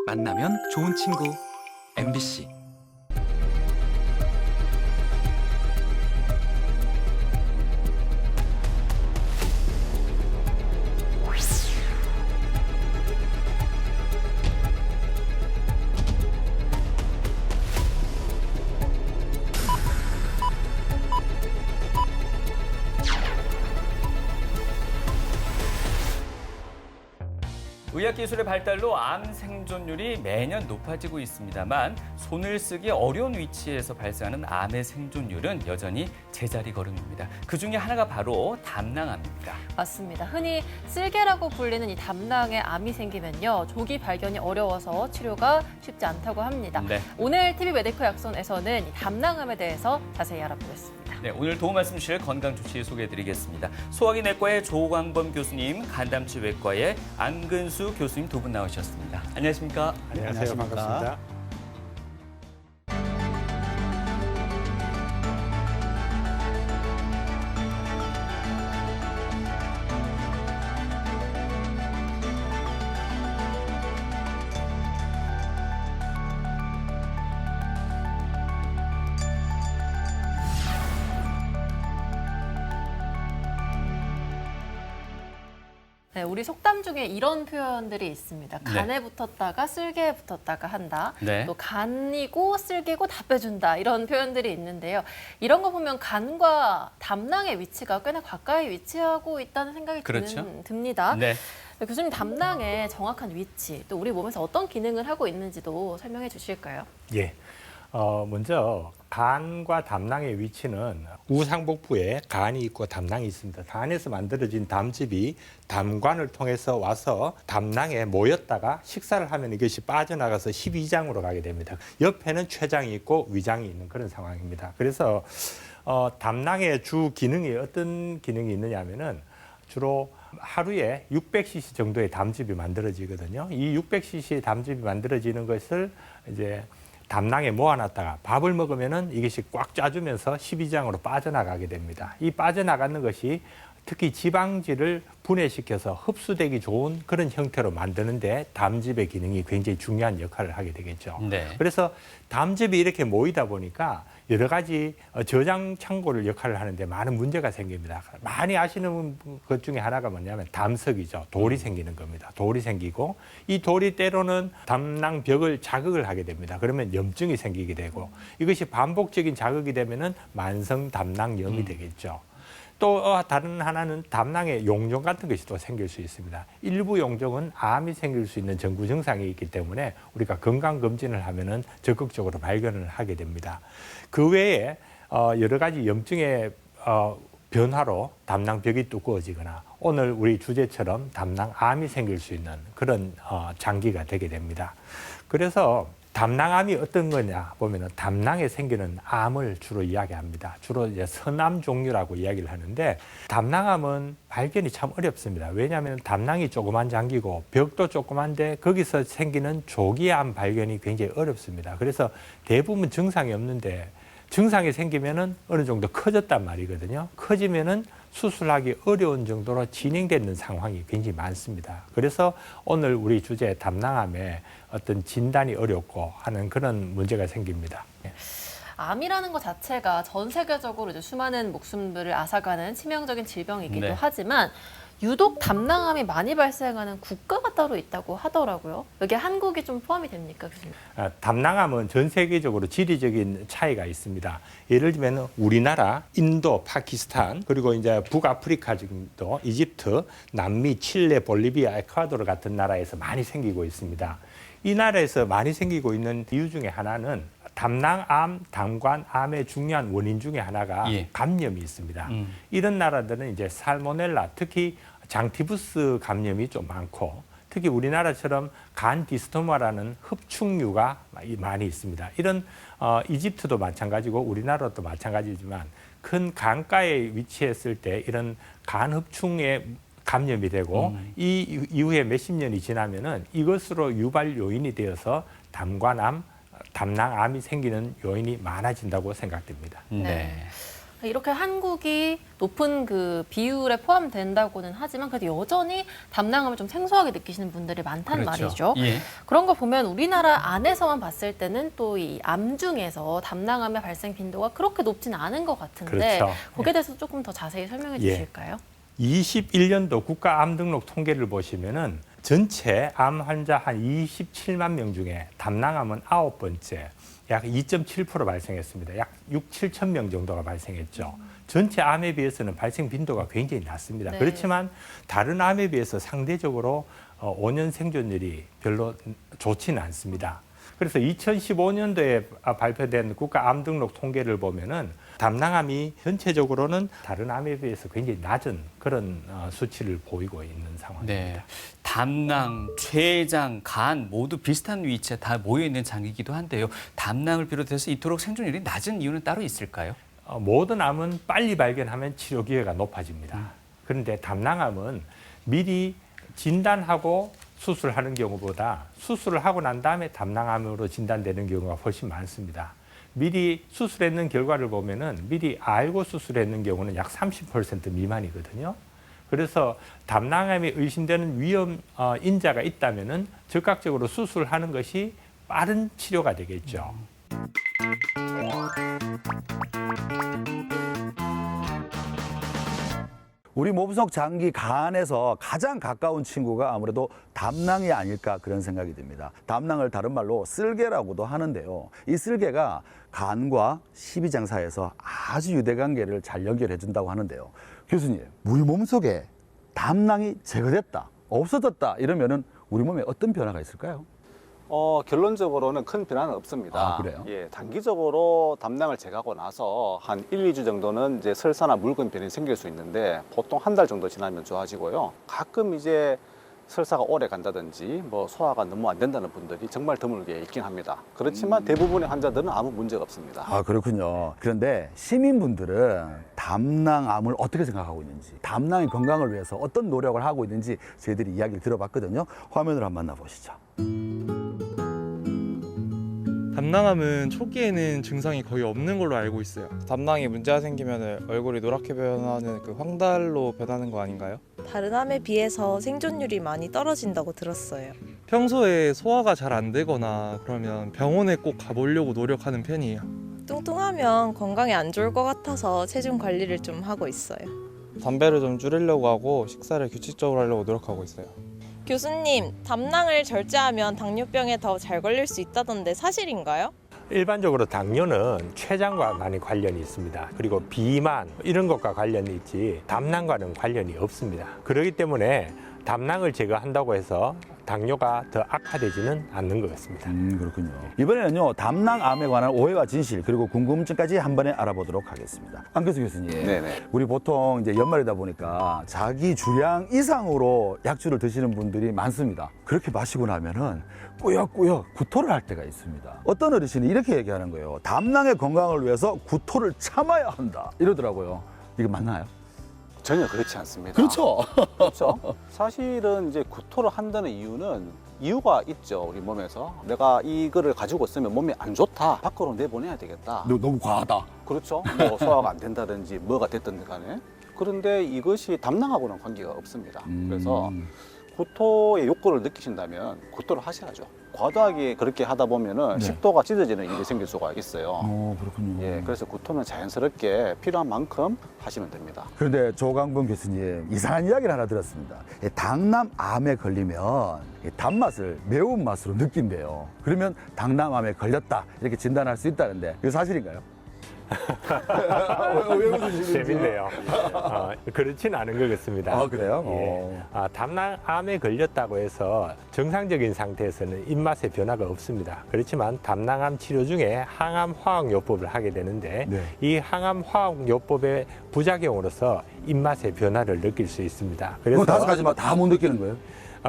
만나면 좋은 친구 MBC. 의학기술의 발달로 암 생존율이 매년 높아지고 있습니다만 손을 쓰기 어려운 위치에서 발생하는 암의 생존율은 여전히 제자리 걸음입니다. 그중에 하나가 바로 담낭암입니다. 맞습니다. 흔히 쓸개라고 불리는 이 담낭에 암이 생기면요. 조기 발견이 어려워서 치료가 쉽지 않다고 합니다. 네. 오늘 TV 메디컬 약손에서는 이 담낭암에 대해서 자세히 알아보겠습니다. 네, 오늘 도움 말씀 주실 건강조치 소개해드리겠습니다. 소화기내과의 조광범 교수님, 간담치외과의 안근수 교수님 두 분 나오셨습니다. 안녕하십니까? 안녕하세요. 반갑습니다. 네, 우리 속담 중에 이런 표현들이 있습니다. 간에 붙었다가 쓸개에 붙었다가 한다. 네. 또 간이고 쓸개고 다 빼준다. 이런 표현들이 있는데요. 이런 거 보면 간과 담낭의 위치가 꽤나 가까이 위치하고 있다는 생각이 그렇죠. 듭니다. 네. 네, 교수님 담낭의 정확한 위치, 또 우리 몸에서 어떤 기능을 하고 있는지도 설명해 주실까요? 예. 먼저 간과 담낭의 위치는 우상복부에 간이 있고 담낭이 있습니다. 간에서 만들어진 담즙이 담관을 통해서 와서 담낭에 모였다가 식사를 하면 이것이 빠져나가서 12장으로 가게 됩니다. 옆에는 췌장이 있고 위장이 있는 그런 상황입니다. 그래서 담낭의 주 기능이 어떤 기능이 있느냐면은 주로 하루에 600cc 정도의 담즙이 만들어지거든요. 이 600cc 담즙이 만들어지는 것을 이제 담낭에 모아놨다가 밥을 먹으면은 이것이 꽉 짜주면서 12장으로 빠져나가게 됩니다. 이 빠져나가는 것이 특히 지방질을 분해시켜서 흡수되기 좋은 그런 형태로 만드는데 담즙의 기능이 굉장히 중요한 역할을 하게 되겠죠. 네. 그래서 담즙이 이렇게 모이다 보니까 여러 가지 저장 창고를 역할을 하는데 많은 문제가 생깁니다. 많이 아시는 것 중에 하나가 뭐냐면 담석이죠. 돌이 생기는 겁니다. 돌이 생기고 이 돌이 때로는 담낭벽을 자극을 하게 됩니다. 그러면 염증이 생기게 되고 이것이 반복적인 자극이 되면은 만성 담낭염이 되겠죠. 또 다른 하나는 담낭에 용종 같은 것이 또 생길 수 있습니다. 일부 용종은 암이 생길 수 있는 전구 증상이 있기 때문에 우리가 건강검진을 하면은 적극적으로 발견을 하게 됩니다. 그 외에 여러 가지 염증의 변화로 담낭벽이 두꺼워지거나 오늘 우리 주제처럼 담낭암이 생길 수 있는 그런 장기가 되게 됩니다. 그래서 담낭암이 어떤 거냐 보면은 담낭에 생기는 암을 주로 이야기합니다. 주로 이제 선암 종류라고 이야기를 하는데 담낭암은 발견이 참 어렵습니다. 왜냐하면 담낭이 조그만 장기고 벽도 조그만데 거기서 생기는 조기암 발견이 굉장히 어렵습니다. 그래서 대부분 증상이 없는데 증상이 생기면은 어느 정도 커졌단 말이거든요. 커지면은 수술하기 어려운 정도로 진행되는 상황이 굉장히 많습니다. 그래서 오늘 우리 주제 담낭암에 어떤 진단이 어렵고 하는 그런 문제가 생깁니다. 암이라는 것 자체가 전 세계적으로 이제 수많은 목숨들을 앗아가는 치명적인 질병이기도 네. 하지만 유독 담낭암이 많이 발생하는 국가가 따로 있다고 하더라고요. 여기 한국이 좀 포함이 됩니까, 교수님? 담낭암은 전 세계적으로 지리적인 차이가 있습니다. 예를 들면 우리나라, 인도, 파키스탄, 그리고 이제 북아프리카 정도, 이집트, 남미, 칠레, 볼리비아, 에콰도르 같은 나라에서 많이 생기고 있습니다. 이 나라에서 많이 생기고 있는 이유 중에 하나는 담낭암, 담관암의 중요한 원인 중에 하나가 감염이 있습니다. 이런 나라들은 이제 살모넬라, 특히 장티푸스 감염이 좀 많고 특히 우리나라처럼 간디스토마라는 흡충류가 많이 있습니다. 이런 이집트도 마찬가지고 우리나라도 마찬가지지만 큰 강가에 위치했을 때 이런 간흡충에 감염이 되고 이 이후에 몇십 년이 지나면은 이것으로 유발 요인이 되어서 담낭암이 생기는 요인이 많아진다고 생각됩니다. 네. 이렇게 한국이 높은 그 비율에 포함된다고는 하지만 그래도 여전히 담낭암을 좀 생소하게 느끼시는 분들이 많다는 그렇죠. 말이죠. 예. 그런 거 보면 우리나라 안에서만 봤을 때는 또 이 암 중에서 담낭암의 발생 빈도가 그렇게 높지는 않은 것 같은데 그렇죠. 거기에 대해서 조금 더 자세히 설명해 예. 주실까요? 21년도 국가 암 등록 통계를 보시면은 전체 암 환자 한 27만 명 중에 담낭암은 9번째, 약 2.7% 발생했습니다. 약 6, 7천 명 정도가 발생했죠. 전체 암에 비해서는 발생 빈도가 굉장히 낮습니다. 네. 그렇지만 다른 암에 비해서 상대적으로 5년 생존율이 별로 좋지는 않습니다. 그래서 2015년도에 발표된 국가 암 등록 통계를 보면은 담낭암이 전체적으로는 다른 암에 비해서 굉장히 낮은 그런 수치를 보이고 있는 상황입니다. 네. 담낭, 췌장, 간 모두 비슷한 위치에 다 모여 있는 장이기도 한데요. 담낭을 비롯해서 이토록 생존율이 낮은 이유는 따로 있을까요? 모든 암은 빨리 발견하면 치료 기회가 높아집니다. 그런데 담낭암은 미리 진단하고 수술하는 경우보다 수술을 하고 난 다음에 담낭암으로 진단되는 경우가 훨씬 많습니다. 미리 수술했는 결과를 보면은 미리 알고 수술했는 경우는 약 30% 미만이거든요. 그래서 담낭암이 의심되는 위험 인자가 있다면은 즉각적으로 수술하는 것이 빠른 치료가 되겠죠. 우리 몸속 장기 간에서 가장 가까운 친구가 아무래도 담낭이 아닐까 그런 생각이 듭니다. 담낭을 다른 말로 쓸개라고도 하는데요. 이 쓸개가 간과 십이장 사이에서 아주 유대관계를 잘 연결해 준다고 하는데요. 교수님, 우리 몸속에 담낭이 제거됐다, 없어졌다 이러면은 우리 몸에 어떤 변화가 있을까요? 결론적으로는 큰 변화는 없습니다. 아, 그래요? 예, 단기적으로 담낭을 제거하고 나서 한 1, 2주 정도는 이제 설사나 묽은 변이 생길 수 있는데 보통 한 달 정도 지나면 좋아지고요. 가끔 이제 설사가 오래 간다든지 뭐 소화가 너무 안 된다는 분들이 정말 드물게 있긴 합니다. 그렇지만 대부분의 환자들은 아무 문제가 없습니다. 아, 그렇군요. 그런데 시민분들은 담낭암을 어떻게 생각하고 있는지, 담낭의 건강을 위해서 어떤 노력을 하고 있는지 저희들이 이야기를 들어봤거든요. 화면으로 한번 만나보시죠. 담낭암은 초기에는 증상이 거의 없는 걸로 알고 있어요. 담낭에 문제가 생기면 얼굴이 노랗게 변하는 그 황달로 변하는 거 아닌가요? 다른 암에 비해서 생존율이 많이 떨어진다고 들었어요. 평소에 소화가 잘 안 되거나 그러면 병원에 꼭 가보려고 노력하는 편이에요. 뚱뚱하면 건강에 안 좋을 것 같아서 체중 관리를 좀 하고 있어요. 담배를 좀 줄이려고 하고 식사를 규칙적으로 하려고 노력하고 있어요. 교수님, 담낭을 절제하면 당뇨병에 더 잘 걸릴 수 있다던데 사실인가요? 일반적으로 당뇨는 췌장과 많이 관련이 있습니다. 그리고 비만 이런 것과 관련이 있지 담낭과는 관련이 없습니다. 그렇기 때문에 담낭을 제거한다고 해서 당뇨가 더 악화되지는 않는 것 같습니다. 그렇군요. 이번에는요, 담낭암에 관한 오해와 진실 그리고 궁금증까지 한 번에 알아보도록 하겠습니다. 안교수 교수님, 네네. 우리 보통 이제 연말이다 보니까 자기 주량 이상으로 약주를 드시는 분들이 많습니다. 그렇게 마시고 나면은 꾸역꾸역 구토를 할 때가 있습니다. 어떤 어르신이 이렇게 얘기하는 거예요. 담낭의 건강을 위해서 구토를 참아야 한다 이러더라고요. 이게 맞나요? 전혀 그렇지 않습니다. 그렇죠. 그렇죠. 사실은 이제 구토를 한다는 이유가 있죠. 우리 몸에서 내가 이거를 가지고 있으면 몸이 안 좋다, 밖으로 내보내야 되겠다. 너무 과하다. 그렇죠. 뭐 소화가 안 된다든지 뭐가 됐든 간에. 그런데 이것이 담낭하고는 관계가 없습니다. 그래서 구토의 욕구를 느끼신다면 구토를 하셔야죠. 과도하게 그렇게 하다 보면은 네. 식도가 찢어지는 일이 생길 수가 있어요. 그렇군요. 예, 그래서 구토는 자연스럽게 필요한 만큼 하시면 됩니다. 그런데 조강범 교수님, 이상한 이야기를 하나 들었습니다. 당남암에 걸리면 단맛을 매운맛으로 느낀대요. 그러면 당남암에 걸렸다 이렇게 진단할 수 있다는데 이거 사실인가요? 왜 웃으시는지. 재밌네요. 그렇지는 않은 것 같습니다. 아, 그래요? 예. 담낭암에 걸렸다고 해서 정상적인 상태에서는 입맛에 변화가 없습니다. 그렇지만 담낭암 치료 중에 항암 화학요법을 하게 되는데 네. 이 항암 화학요법의 부작용으로서 입맛의 변화를 느낄 수 있습니다. 그거 다섯 가지만 다 못 느끼는 거예요?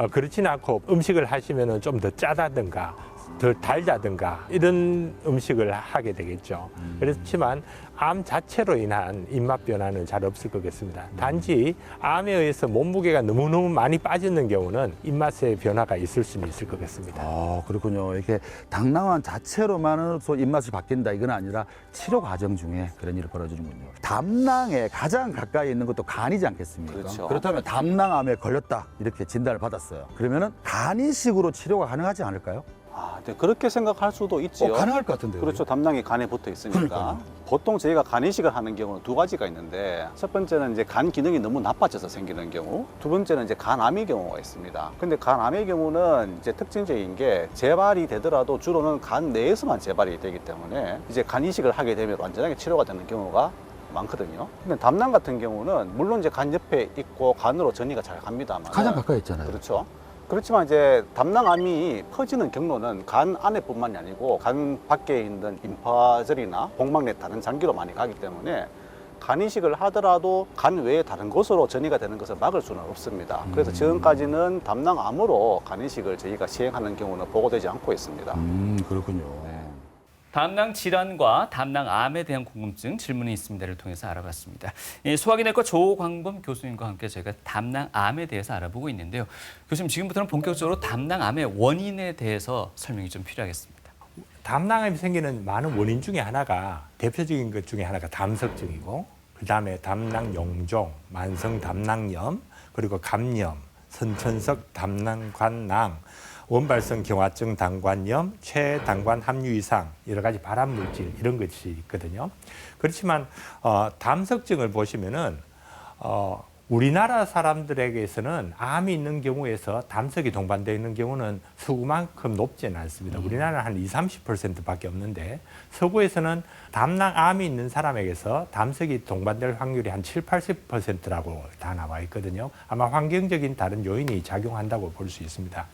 그렇지는 않고 음식을 하시면 좀 더 짜다든가 더 달다든가 이런 음식을 하게 되겠죠. 그렇지만 암 자체로 인한 입맛 변화는 잘 없을 거겠습니다. 단지 암에 의해서 몸무게가 너무너무 많이 빠지는 경우는 입맛의 변화가 있을 수는 있을 거겠습니다. 아, 그렇군요. 이렇게 당나만 자체로만으로서 입맛이 바뀐다 이건 아니라 치료 과정 중에 그런 일이 벌어지는군요. 담낭에 가장 가까이 있는 것도 간이지 않겠습니까? 그렇죠. 그렇다면 담낭암에 걸렸다 이렇게 진단을 받았어요. 그러면은 간이식으로 치료가 가능하지 않을까요? 네, 그렇게 생각할 수도 있지요. 가능할 것 같은데요. 그렇죠. 담낭이 간에 붙어 있으니까. 그러니까요. 보통 저희가 간 이식을 하는 경우는 두 가지가 있는데, 첫 번째는 이제 간 기능이 너무 나빠져서 생기는 경우, 두 번째는 이제 간암의 경우가 있습니다. 근데 간암의 경우는 이제 특징적인 게 재발이 되더라도 주로는 간 내에서만 재발이 되기 때문에 이제 간 이식을 하게 되면 완전하게 치료가 되는 경우가 많거든요. 근데 담낭 같은 경우는 물론 이제 간 옆에 있고 간으로 전이가 잘 갑니다만 가장 가까이 있잖아요. 그렇죠. 그렇지만 이제 담낭암이 퍼지는 경로는 간 안에뿐만이 아니고 간 밖에 있는 림파절이나 복막 내 다른 장기로 많이 가기 때문에 간 이식을 하더라도 간 외에 다른 곳으로 전이가 되는 것을 막을 수는 없습니다. 그래서 지금까지는 담낭암으로 간 이식을 저희가 시행하는 경우는 보고되지 않고 있습니다. 그렇군요. 담낭 질환과 담낭암에 대한 궁금증 질문이 있습니다를 통해서 알아봤습니다. 소화기내과 조광범 교수님과 함께 저희가 담낭암에 대해서 알아보고 있는데요. 교수님, 지금부터는 본격적으로 담낭암의 원인에 대해서 설명이 좀 필요하겠습니다. 담낭암이 생기는 많은 원인 중에 하나가, 대표적인 것 중에 하나가 담석증이고, 그다음에 담낭용종, 만성 담낭염, 그리고 감염, 선천성 담낭관낭, 원발성 경화증 당관염, 최당관 함유 이상, 여러 가지 발암 물질 이런 것이 있거든요. 그렇지만 담석증을 보시면은 우리나라 사람들에게서는 암이 있는 경우에서 담석이 동반되어 있는 경우는 서구만큼 높지는 않습니다. 우리나라는 한 20-30%밖에 없는데, 서구에서는 담낭암이 있는 사람에게서 담석이 동반될 확률이 한 70-80%라고 다 나와 있거든요. 아마 환경적인 다른 요인이 작용한다고 볼 수 있습니다.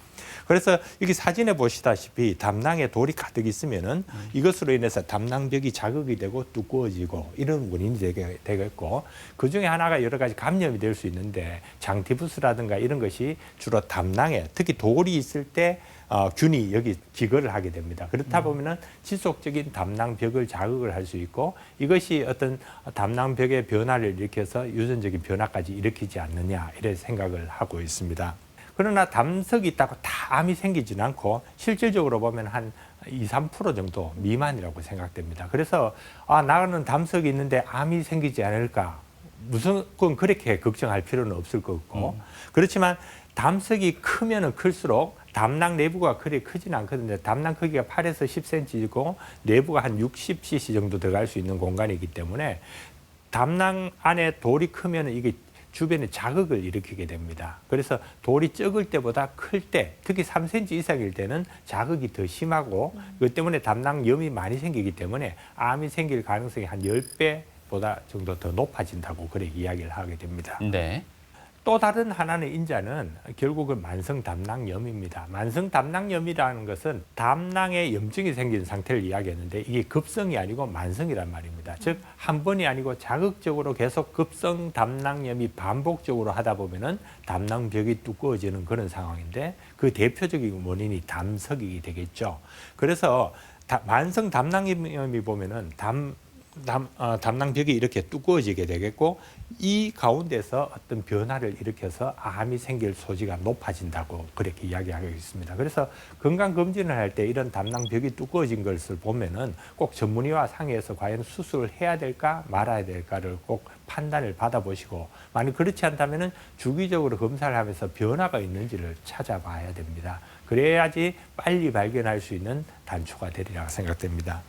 그래서 여기 사진에 보시다시피 담낭에 돌이 가득 있으면은 이것으로 인해서 담낭벽이 자극이 되고 두꺼워지고 이런 원인이 되겠고, 그 중에 하나가 여러 가지 감염이 될 수 있는데, 장티푸스라든가 이런 것이 주로 담낭에, 특히 돌이 있을 때 균이 여기 기거를 하게 됩니다. 그렇다 보면은 지속적인 담낭벽을 자극을 할 수 있고, 이것이 어떤 담낭벽의 변화를 일으켜서 유전적인 변화까지 일으키지 않느냐, 이런 생각을 하고 있습니다. 그러나 담석이 있다고 다 암이 생기지는 않고, 실질적으로 보면 한 2-3% 정도 미만이라고 생각됩니다. 그래서 나는 담석이 있는데 암이 생기지 않을까, 무조건 그렇게 걱정할 필요는 없을 것 같고, 그렇지만 담석이 크면은 클수록 담낭 내부가 그리 크지는 않거든요. 담낭 크기가 8에서 10cm이고 내부가 한 60cc 정도 들어갈 수 있는 공간이기 때문에, 담낭 안에 돌이 크면은 이게 주변에 자극을 일으키게 됩니다. 그래서 돌이 적을 때보다 클 때, 특히 3cm 이상일 때는 자극이 더 심하고, 그것 때문에 담낭염이 많이 생기기 때문에 암이 생길 가능성이 한 10배보다 정도 더 높아진다고 그렇게 이야기를 하게 됩니다. 네. 또 다른 하나의 인자는 결국은 만성 담낭염입니다. 만성 담낭염이라는 것은 담낭에 염증이 생긴 상태를 이야기하는데, 이게 급성이 아니고 만성이란 말입니다. 즉, 한 번이 아니고 자극적으로 계속 급성 담낭염이 반복적으로 하다 보면은 담낭벽이 두꺼워지는 그런 상황인데, 그 대표적인 원인이 담석이 되겠죠. 그래서 만성 담낭염이 보면은 담낭벽이 이렇게 두꺼워지게 되겠고, 이 가운데서 어떤 변화를 일으켜서 암이 생길 소지가 높아진다고 그렇게 이야기하고 있습니다. 그래서 건강검진을 할 때 이런 담낭벽이 두꺼워진 것을 보면은 꼭 전문의와 상의해서 과연 수술을 해야 될까 말아야 될까를 꼭 판단을 받아보시고, 만약 그렇지 않다면은 주기적으로 검사를 하면서 변화가 있는지를 찾아봐야 됩니다. 그래야지 빨리 발견할 수 있는 단초가 되리라 생각됩니다.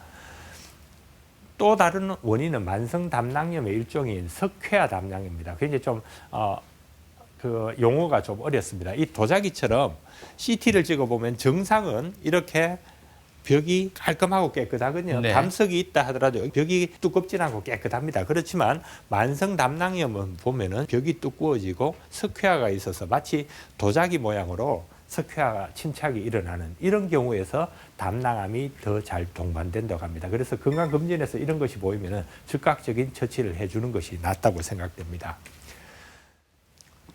또 다른 원인은 만성 담낭염의 일종인 석회화 담낭입니다. 굉장히 좀 그 용어가 좀 어렵습니다. 이 도자기처럼 CT를 찍어보면 정상은 이렇게 벽이 깔끔하고 깨끗하거든요. 네. 담석이 있다 하더라도 벽이 두껍진 않고 깨끗합니다. 그렇지만 만성 담낭염은 보면은 벽이 두꺼워지고 석회화가 있어서 마치 도자기 모양으로 석회화가 침착이 일어나는 이런 경우에서 담낭암이 더 잘 동반된다고 합니다. 그래서 건강검진에서 이런 것이 보이면은 즉각적인 처치를 해주는 것이 낫다고 생각됩니다.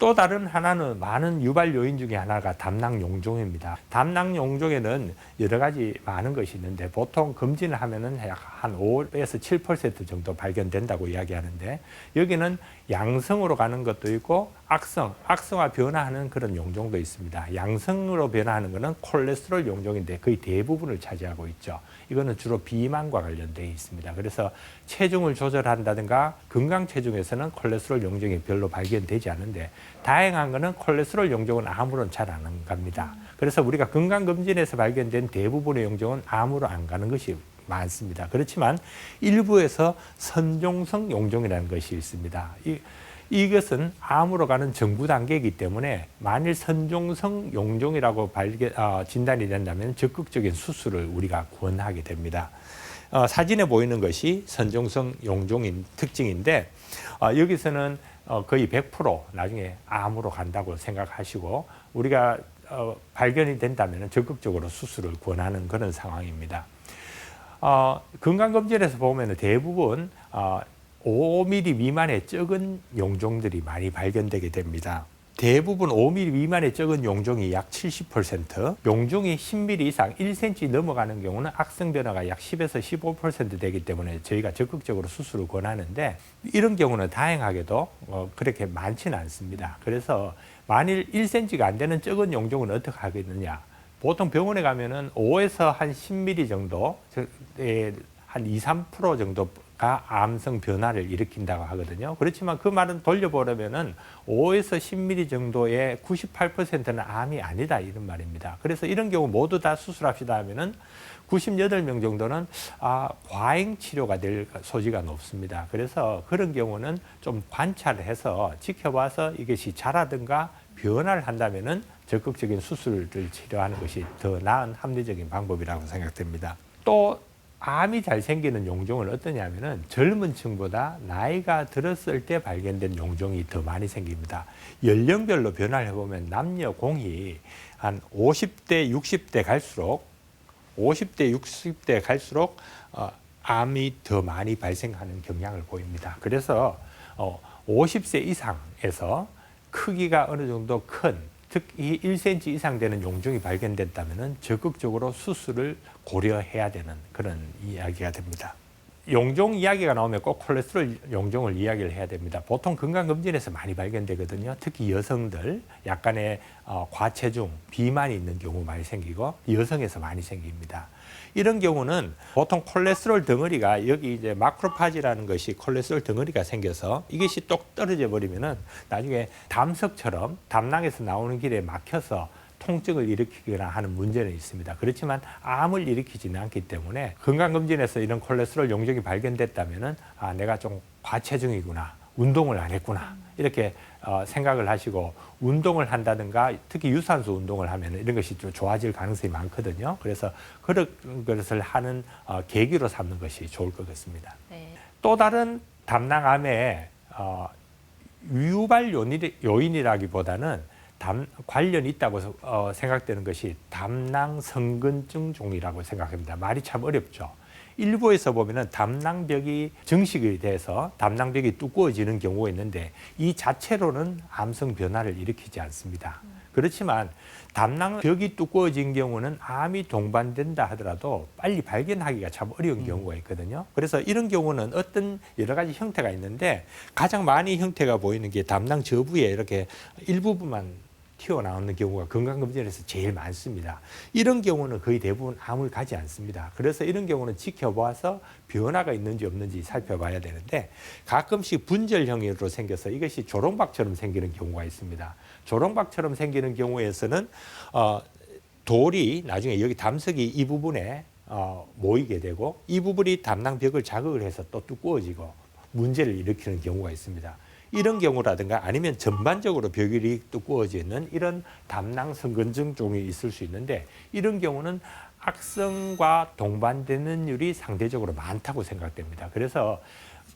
또 다른 하나는 많은 유발 요인 중에 하나가 담낭 용종입니다. 담낭 용종에는 여러 가지 많은 것이 있는데 보통 검진을 하면은 약 한 5에서 7% 정도 발견된다고 이야기하는데 여기는 양성으로 가는 것도 있고 악성화 변화하는 그런 용종도 있습니다. 양성으로 변화하는 것은 콜레스테롤 용종인데 거의 대부분을 차지하고 있죠. 이거는 주로 비만과 관련되어 있습니다. 그래서 체중을 조절한다든가 건강 체중에서는 콜레스테롤 용종이 별로 발견되지 않는데 다행한 것은 콜레스테롤 용종은 암으로는 잘 안 갑니다. 그래서 우리가 건강검진에서 발견된 대부분의 용종은 암으로 안 가는 것이 많습니다. 그렇지만 일부에서 선종성 용종이라는 것이 있습니다. 이것은 암으로 가는 정부 단계이기 때문에 만일 선종성 용종이라고 진단이 된다면 적극적인 수술을 우리가 권하게 됩니다. 사진에 보이는 것이 선종성 용종인 특징인데 여기서는 거의 100% 나중에 암으로 간다고 생각하시고 우리가 발견이 된다면 적극적으로 수술을 권하는 그런 상황입니다. 건강검진에서 보면 대부분 5mm 미만의 적은 용종들이 많이 발견되게 됩니다. 대부분 5mm 미만의 적은 용종이 약 70%, 용종이 10mm 이상 1cm 넘어가는 경우는 악성 변화가 약 10에서 15% 되기 때문에 저희가 적극적으로 수술을 권하는데 이런 경우는 다행하게도 그렇게 많지는 않습니다. 그래서 만일 1cm가 안 되는 적은 용종은 어떻게 하겠느냐? 보통 병원에 가면은 5에서 한 10mm 정도, 한 2, 3% 정도가 암성 변화를 일으킨다고 하거든요. 그렇지만 그 말은 돌려보려면은 5에서 10mm 정도의 98%는 암이 아니다 이런 말입니다. 그래서 이런 경우 모두 다 수술합시다 하면은 98명 정도는 과잉 치료가 될 소지가 높습니다. 그래서 그런 경우는 좀 관찰해서 지켜봐서 이것이 자라든가 변화를 한다면은 적극적인 수술을 치료하는 것이 더 나은 합리적인 방법이라고 생각됩니다. 또 암이 잘 생기는 용종은 어떠냐면은 젊은 층보다 나이가 들었을 때 발견된 용종이 더 많이 생깁니다. 연령별로 변화를 해보면 남녀 공이 한 50대, 60대 갈수록 암이 더 많이 발생하는 경향을 보입니다. 그래서 50세 이상에서 크기가 어느 정도 큰 특히 1cm 이상 되는 용종이 발견됐다면 적극적으로 수술을 고려해야 되는 그런 이야기가 됩니다. 용종 이야기가 나오면 꼭 콜레스테롤 용종을 이야기를 해야 됩니다. 보통 건강검진에서 많이 발견되거든요. 특히 여성들 약간의 과체중, 비만이 있는 경우 많이 생기고 여성에서 많이 생깁니다. 이런 경우는 보통 콜레스테롤 덩어리가 여기 이제 마크로파지라는 것이 콜레스테롤 덩어리가 생겨서 이것이 똑 떨어져 버리면은 나중에 담석처럼 담낭에서 나오는 길에 막혀서 통증을 일으키거나 하는 문제는 있습니다. 그렇지만 암을 일으키지는 않기 때문에 건강검진에서 이런 콜레스테롤 용종이 발견됐다면은 내가 좀 과체중이구나, 운동을 안 했구나 이렇게 생각을 하시고 운동을 한다든가 특히 유산소 운동을 하면 이런 것이 좀 좋아질 가능성이 많거든요. 그래서 그런 것을 하는 계기로 삼는 것이 좋을 것 같습니다. 네. 또 다른 담낭암의 유발 요인이라기보다는 관련이 있다고 생각되는 것이 담낭성근증 종이라고 생각합니다. 말이 참 어렵죠. 일부에서 보면은 담낭벽이 증식이 돼서 담낭벽이 두꺼워지는 경우가 있는데 이 자체로는 암성 변화를 일으키지 않습니다. 그렇지만 담낭벽이 두꺼워진 경우는 암이 동반된다 하더라도 빨리 발견하기가 참 어려운 경우가 있거든요. 그래서 이런 경우는 어떤 여러 가지 형태가 있는데 가장 많이 형태가 보이는 게 담낭 저부에 이렇게 일부분만 튀어나오는 경우가 건강검진에서 제일 많습니다. 이런 경우는 거의 대부분 암을 가지 않습니다. 그래서 이런 경우는 지켜봐서 변화가 있는지 없는지 살펴봐야 되는데 가끔씩 분절형으로 생겨서 이것이 조롱박처럼 생기는 경우가 있습니다. 조롱박처럼 생기는 경우에서는 돌이 나중에 여기 담석이 이 부분에 모이게 되고 이 부분이 담낭벽을 자극을 해서 또 두꺼워지고 문제를 일으키는 경우가 있습니다. 이런 경우라든가 아니면 전반적으로 벽이 두꺼워지는 이런 담낭성근증종이 있을 수 있는데 이런 경우는 악성과 동반되는 율이 상대적으로 많다고 생각됩니다. 그래서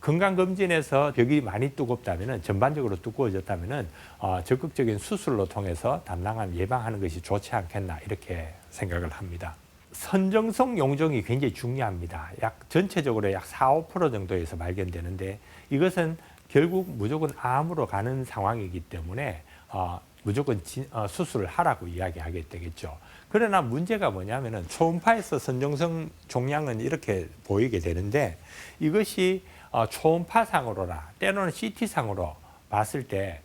건강검진에서 벽이 많이 두껍다면 전반적으로 두꺼워졌다면 적극적인 수술로 통해서 담낭암 예방하는 것이 좋지 않겠나 이렇게 생각을 합니다. 선정성 용종이 굉장히 중요합니다. 전체적으로 약 4, 5% 정도에서 발견되는데 이것은 결국 무조건 암으로 가는 상황이기 때문에 무조건 수술을 하라고 이야기하게 되겠죠. 그러나 문제가 뭐냐면은 초음파에서 선정성 종양은 이렇게 보이게 되는데 이것이 초음파상으로나 때로는 CT상으로 봤을 때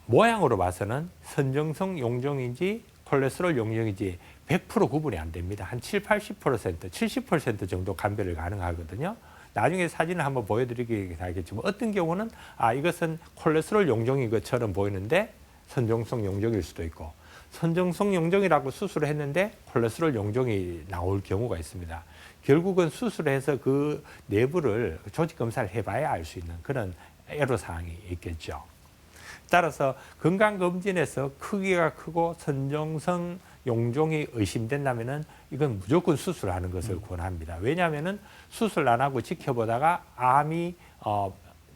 모양으로 봐서는 선정성 용종인지 콜레스테롤 용종인지 100% 구분이 안 됩니다. 한 70%, 70% 정도 감별이 가능하거든요. 나중에 사진을 한번 보여드리긴 하겠지만 어떤 경우는 이것은 콜레스테롤 용종인 것처럼 보이는데 선정성 용종일 수도 있고 선정성 용종이라고 수술을 했는데 콜레스테롤 용종이 나올 경우가 있습니다. 결국은 수술해서 그 내부를 조직 검사를 해봐야 알 수 있는 그런 애로사항이 있겠죠. 따라서 건강검진에서 크기가 크고 선정성 용종이 의심된다면은 이건 무조건 수술하는 것을 권합니다. 왜냐하면은 수술 안 하고 지켜보다가 암이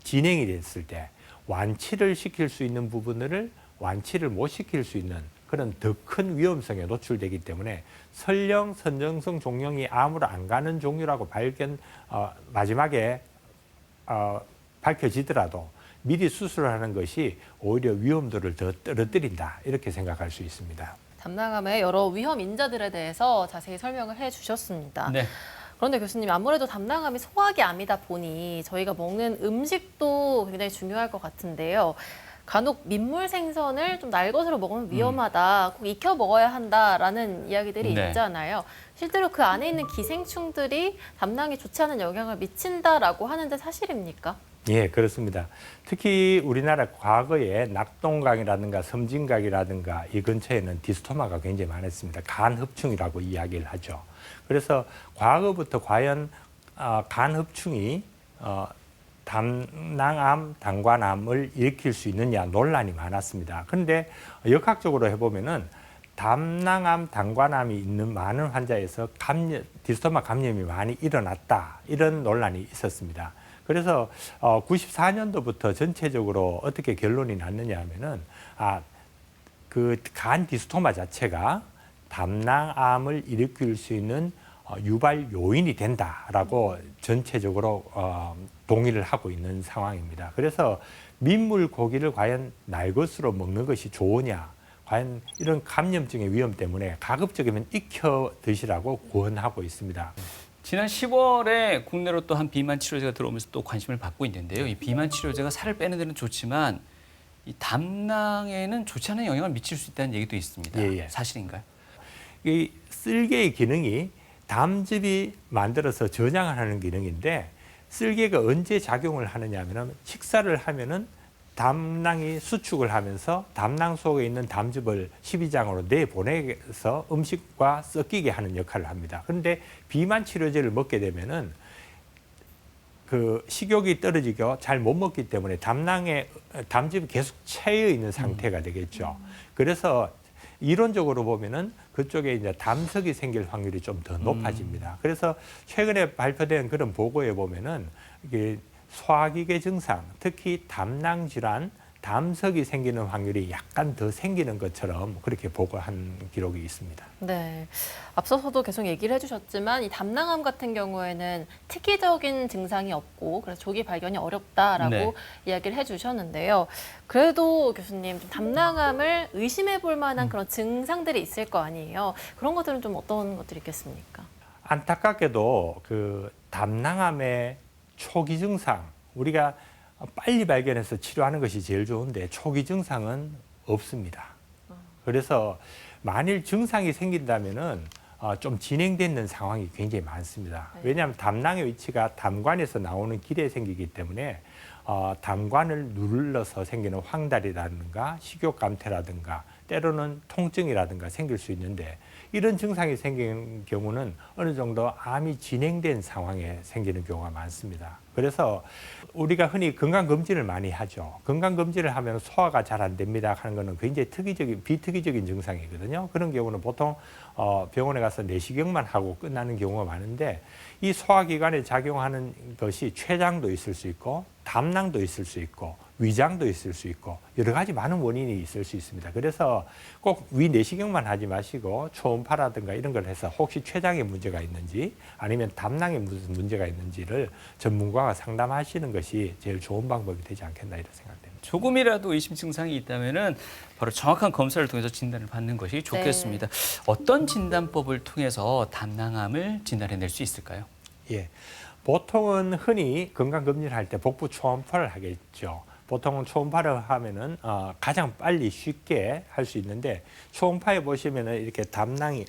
진행이 됐을 때 완치를 시킬 수 있는 부분을 완치를 못 시킬 수 있는 그런 더 큰 위험성에 노출되기 때문에 설령 선정성 종양이 암으로 안 가는 종류라고 마지막에 밝혀지더라도 미리 수술하는 것이 오히려 위험도를 더 떨어뜨린다 이렇게 생각할 수 있습니다. 담낭암의 여러 위험 인자들에 대해서 자세히 설명을 해주셨습니다. 네. 그런데 교수님, 아무래도 담낭암이 소화기 암이다 보니 저희가 먹는 음식도 굉장히 중요할 것 같은데요. 간혹 민물 생선을 좀 날것으로 먹으면 위험하다, 꼭 익혀 먹어야 한다라는 이야기들이 네. 있잖아요. 실제로 그 안에 있는 기생충들이 담낭에 좋지 않은 영향을 미친다라고 하는데 사실입니까? 예, 그렇습니다. 특히 우리나라 과거에 낙동강이라든가 섬진강이라든가 이 근처에는 디스토마가 굉장히 많았습니다. 간흡충이라고 이야기를 하죠. 그래서 과거부터 과연 간흡충이 담낭암, 당관암을 일으킬 수 있느냐 논란이 많았습니다. 그런데 역학적으로 해보면은 담낭암, 당관암이 있는 많은 환자에서 디스토마 감염이 많이 일어났다 이런 논란이 있었습니다. 그래서 94년도부터 전체적으로 어떻게 결론이 났느냐 하면은 그 간 디스토마 자체가 담낭암을 일으킬 수 있는 유발 요인이 된다라고 전체적으로 동의를 하고 있는 상황입니다. 그래서 민물 고기를 과연 날것으로 먹는 것이 좋으냐, 과연 이런 감염증의 위험 때문에 가급적이면 익혀 드시라고 권하고 있습니다. 지난 10월에 국내로 또 한 비만 치료제가 들어오면서 또 관심을 받고 있는데요. 이 비만 치료제가 살을 빼는 데는 좋지만 이 담낭에는 좋지 않은 영향을 미칠 수 있다는 얘기도 있습니다. 예. 사실인가요? 이 쓸개의 기능이 담즙이 만들어서 저장을 하는 기능인데 쓸개가 언제 작용을 하느냐 하면 식사를 하면은 담낭이 수축을 하면서 담낭 속에 있는 담즙을 십이장으로 내보내서 음식과 섞이게 하는 역할을 합니다. 그런데 비만 치료제를 먹게 되면은 그 식욕이 떨어지고 잘 못 먹기 때문에 담낭에 담즙이 계속 채여 있는 상태가 되겠죠. 그래서 이론적으로 보면은 그쪽에 이제 담석이 생길 확률이 좀 더 높아집니다. 그래서 최근에 발표된 그런 보고에 보면은 이게 소화기계 증상, 특히 담낭 질환, 담석이 생기는 확률이 약간 더 생기는 것처럼 그렇게 보고한 기록이 있습니다. 네, 앞서서도 계속 얘기를 해주셨지만 이 담낭암 같은 경우에는 특이적인 증상이 없고 그래서 조기 발견이 어렵다라고 네. 이야기를 해주셨는데요. 그래도 교수님, 좀 담낭암을 의심해볼 만한 그런 증상들이 있을 거 아니에요. 그런 것들은 좀 어떤 것들이 있겠습니까? 안타깝게도 그 담낭암의 초기 증상, 우리가 빨리 발견해서 치료하는 것이 제일 좋은데 초기 증상은 없습니다. 그래서 만일 증상이 생긴다면은 좀 진행되는 상황이 굉장히 많습니다. 왜냐하면 담낭의 위치가 담관에서 나오는 길에 생기기 때문에 담관을 눌러서 생기는 황달이라든가 식욕감퇴라든가 때로는 통증이라든가 생길 수 있는데 이런 증상이 생기는 경우는 어느 정도 암이 진행된 상황에 생기는 경우가 많습니다. 그래서 우리가 흔히 건강검진을 많이 하죠. 건강검진을 하면 소화가 잘 안 됩니다 하는 것은 굉장히 비특이적인 증상이거든요. 그런 경우는 보통 병원에 가서 내시경만 하고 끝나는 경우가 많은데 이 소화기관에 작용하는 것이 췌장도 있을 수 있고 담낭도 있을 수 있고 위장도 있을 수 있고 여러 가지 많은 원인이 있을 수 있습니다. 그래서 꼭 위 내시경만 하지 마시고 초음파라든가 이런 걸 해서 혹시 췌장에 문제가 있는지 아니면 담낭에 무슨 문제가 있는지를 전문가가 상담하시는 것이 제일 좋은 방법이 되지 않겠나 이런 생각됩니다. 조금이라도 의심 증상이 있다면은 바로 정확한 검사를 통해서 진단을 받는 것이 좋겠습니다. 어떤 진단법을 통해서 담낭암을 진단해낼 수 있을까요? 예, 보통은 흔히 건강검진을 할 때 복부 초음파를 하겠죠. 보통은 초음파를 하면은 가장 빨리 쉽게 할 수 있는데 초음파에 보시면은 이렇게 담낭이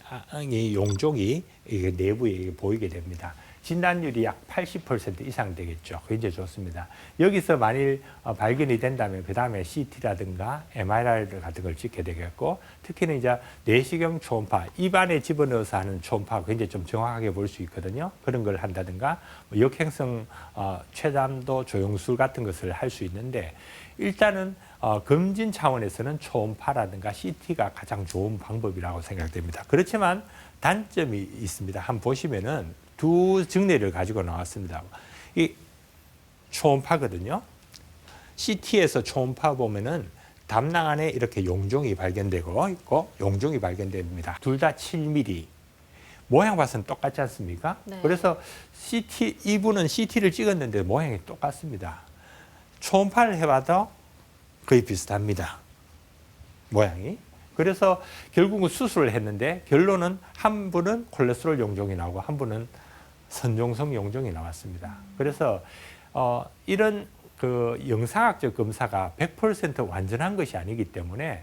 용종이 이게 내부에 보이게 됩니다. 진단율이 약 80% 이상 되겠죠. 굉장히 좋습니다. 여기서 만일 발견이 된다면 그 다음에 CT라든가 MRI 같은 걸 찍게 되겠고 특히는 이제 내시경 초음파, 입안에 집어넣어서 하는 초음파 굉장히 좀 정확하게 볼 수 있거든요. 그런 걸 한다든가 역행성 췌장도 조영술 같은 것을 할 수 있는데 일단은 검진 차원에서는 초음파라든가 CT가 가장 좋은 방법이라고 생각됩니다. 그렇지만 단점이 있습니다. 한번 보시면은 두 증례를 가지고 나왔습니다. 이 초음파거든요. CT에서 초음파 보면은 담낭 안에 이렇게 용종이 발견되고 있고 용종이 발견됩니다. 둘 다 7mm. 모양 봐서는 똑같지 않습니까? 네. 그래서 이분은 CT를 찍었는데 모양이 똑같습니다. 초음파를 해봐도 거의 비슷합니다. 모양이. 그래서 결국은 수술을 했는데 결론은 한 분은 콜레스테롤 용종이 나오고 한 분은 선종성 용종이 나왔습니다. 그래서 이런 그 영상학적 검사가 100% 완전한 것이 아니기 때문에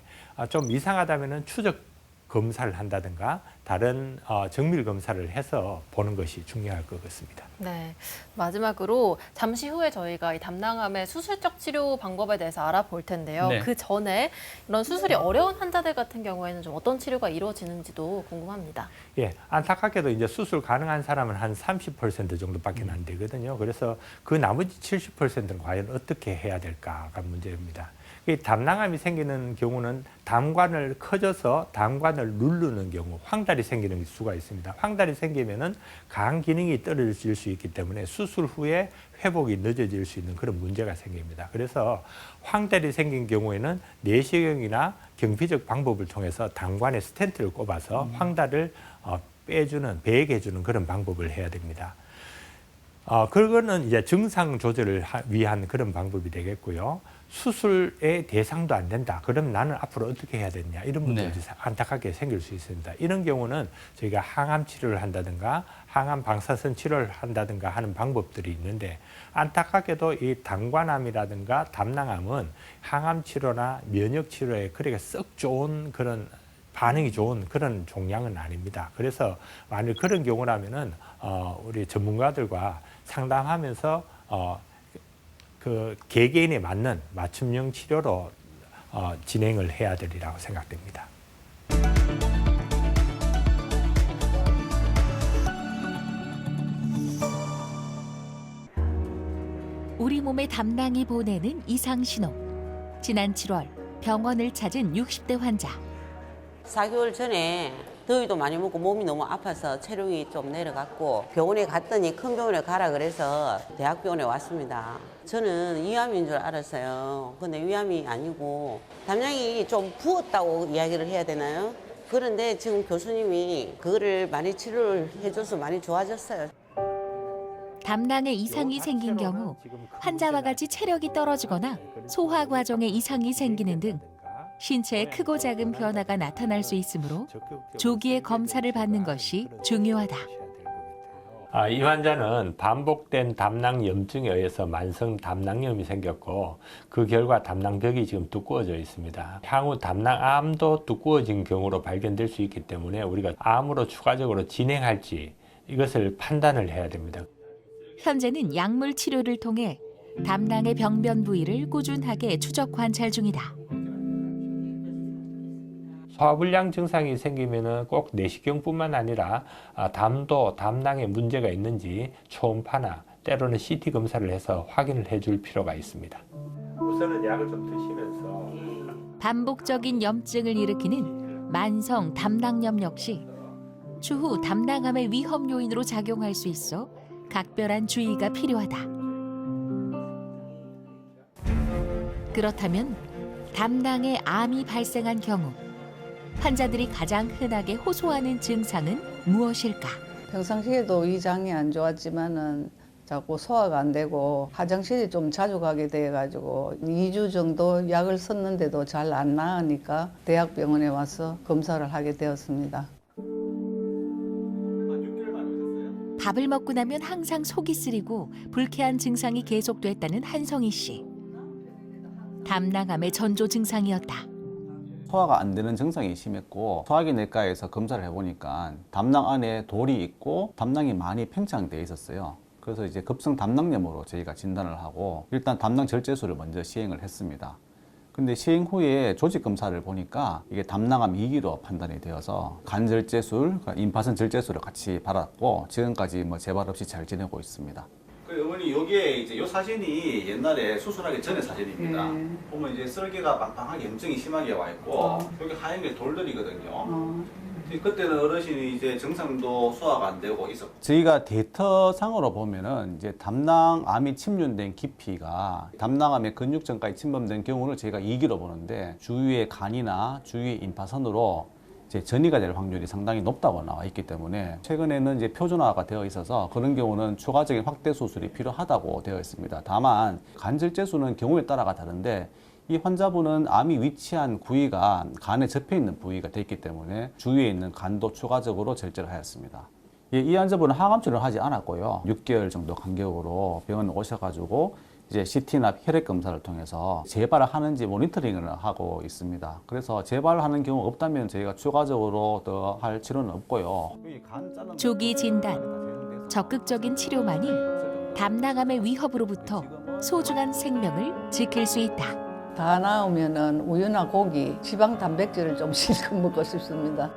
좀 이상하다면은 추적 검사를 한다든가 다른 정밀 검사를 해서 보는 것이 중요할 것 같습니다. 네, 마지막으로 잠시 후에 저희가 이 담낭암의 수술적 치료 방법에 대해서 알아볼 텐데요. 네. 그 전에 이런 수술이 어려운 환자들 같은 경우에는 좀 어떤 치료가 이루어지는지도 궁금합니다. 예, 안타깝게도 이제 수술 가능한 사람은 한 30% 정도밖에 안 되거든요. 그래서 그 나머지 70%는 과연 어떻게 해야 될까가 문제입니다. 이 담낭암이 생기는 경우는 담관을 커져서 담관을 누르는 경우 황달이 생기는 수가 있습니다. 황달이 생기면은 간 기능이 떨어질 수 있기 때문에 수술 후에 회복이 늦어질 수 있는 그런 문제가 생깁니다. 그래서 황달이 생긴 경우에는 내시경이나 경피적 방법을 통해서 담관에 스텐트를 꼽아서 황달을 빼주는, 배액해주는 그런 방법을 해야 됩니다. 그거는 이제 증상 조절을 위한 그런 방법이 되겠고요. 수술의 대상도 안 된다. 그럼 나는 앞으로 어떻게 해야 되냐. 이런 분들이 안타깝게 생길 수 있습니다. 이런 경우는 저희가 항암 치료를 한다든가 항암 방사선 치료를 한다든가 하는 방법들이 있는데 안타깝게도 이 담관암이라든가 담낭암은 항암 치료나 면역 치료에 그렇게 썩 좋은 그런 반응이 좋은 그런 종양은 아닙니다. 그래서 만일 그런 경우라면은 우리 전문가들과 상담하면서 그 개개인에 맞는 맞춤형 치료로 진행을 해야 되리라고 생각됩니다. 우리 몸의 담낭이 보내는 이상 신호. 지난 7월 병원을 찾은 60대 환자. 4개월 전에 더위도 많이 먹고 몸이 너무 아파서 체력이 좀 내려갔고 병원에 갔더니 큰 병원에 가라 그래서 대학병원에 왔습니다. 저는 위암인 줄 알았어요. 근데 위암이 아니고 담낭이 좀 부었다고 이야기를 해야 되나요? 그런데 지금 교수님이 그거를 많이 치료를 해줘서 많이 좋아졌어요. 담낭에 이상이 생긴 경우 환자와 같이 체력이 떨어지거나 소화 과정에 이상이 생기는 등 신체에 크고 작은 변화가 나타날 수 있으므로 조기에 검사를 받는 것이 중요하다. 이 환자는 반복된 담낭 염증에 의해서 만성 담낭염이 생겼고 그 결과 담낭벽이 지금 두꺼워져 있습니다. 향후 담낭암도 두꺼워진 경우로 발견될 수 있기 때문에 우리가 암으로 추가적으로 진행할지 이것을 판단을 해야 됩니다. 현재는 약물 치료를 통해 담낭의 병변 부위를 꾸준하게 추적 관찰 중이다. 소화불량 증상이 생기면은 꼭 내시경뿐만 아니라 담도, 담낭에 문제가 있는지 초음파나 때로는 CT 검사를 해서 확인을 해줄 필요가 있습니다. 우선은 약을 좀 드시면서 반복적인 염증을 일으키는 만성 담낭염 역시 추후 담낭암의 위험 요인으로 작용할 수 있어 각별한 주의가 필요하다. 그렇다면 담낭에 암이 발생한 경우 환자들이 가장 흔하게 호소하는 증상은 무엇일까? 평상시에도 위장이 안 좋았지만은 자꾸 소화가 안 되고 화장실이 좀 자주 가게 돼가지고 2주 정도 약을 썼는데도 잘 안 나으니까 대학병원에 와서 검사를 하게 되었습니다. 밥을 먹고 나면 항상 속이 쓰리고 불쾌한 증상이 계속됐다는 한성희 씨. 담낭암의 전조 증상이었다. 소화가 안 되는 증상이 심했고 소화기내과에서 검사를 해보니까 담낭 안에 돌이 있고 담낭이 많이 팽창돼 있었어요. 그래서 이제 급성 담낭염으로 저희가 진단을 하고 일단 담낭 절제술을 먼저 시행을 했습니다. 근데 시행 후에 조직 검사를 보니까 이게 담낭암 2기로 판단이 되어서 간 절제술, 임파선 절제술을 같이 받았고 지금까지 뭐 재발 없이 잘 지내고 있습니다. 그 어머니 여기에 이제 이 사진이 옛날에 수술하기 전의 사진입니다. 보면 이제 썰개가 빵빵하게 염증이 심하게 와 있고 여기 하얀 게 돌들이거든요. 그때는 어르신이 이제 정상도 소화가 안 되고 있었고 저희가 데이터상으로 보면은 이제 담낭암이 침륜된 깊이가 담낭암의 근육전까지 침범된 경우를 저희가 2기로 보는데 주위의 간이나 주위의 임파선으로 이제 전이가 될 확률이 상당히 높다고 나와 있기 때문에 최근에는 이제 표준화가 되어 있어서 그런 경우는 추가적인 확대 수술이 필요하다고 되어 있습니다. 다만 간절제술은 경우에 따라가 다른데 이 환자분은 암이 위치한 부위가 간에 접해 있는 부위가 됐기 때문에 주위에 있는 간도 추가적으로 절제를 하였습니다. 이 환자분은 항암 치료를 하지 않았고요. 6개월 정도 간격으로 병원 오셔가지고 이제 CT나 혈액 검사를 통해서 재발을 하는지 모니터링을 하고 있습니다. 그래서 재발하는 경우 없다면 저희가 추가적으로 더 할 치료는 없고요. 조기 진단, 적극적인 치료만이 담낭암의 위협으로부터 소중한 생명을 지킬 수 있다. 다 나으면은 우유나 고기, 지방 단백질을 좀 실컷 먹고 싶습니다.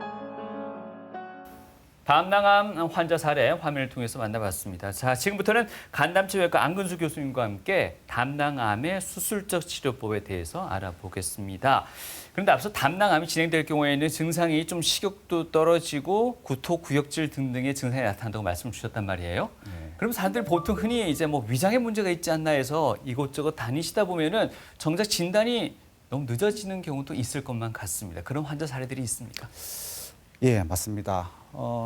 담낭암 환자 사례 화면을 통해서 만나봤습니다. 자, 지금부터는 간담치료외과 안근수 교수님과 함께 담낭암의 수술적 치료법에 대해서 알아보겠습니다. 그런데 앞서 담낭암이 진행될 경우에는 증상이 좀 식욕도 떨어지고 구토, 구역질 등등의 증상이 나타난다고 말씀 주셨단 말이에요. 그럼 사람들 보통 흔히 이제 뭐 위장에 문제가 있지 않나 해서 이곳저곳 다니시다 보면은 정작 진단이 너무 늦어지는 경우도 있을 것만 같습니다. 그런 환자 사례들이 있습니까? 예, 맞습니다.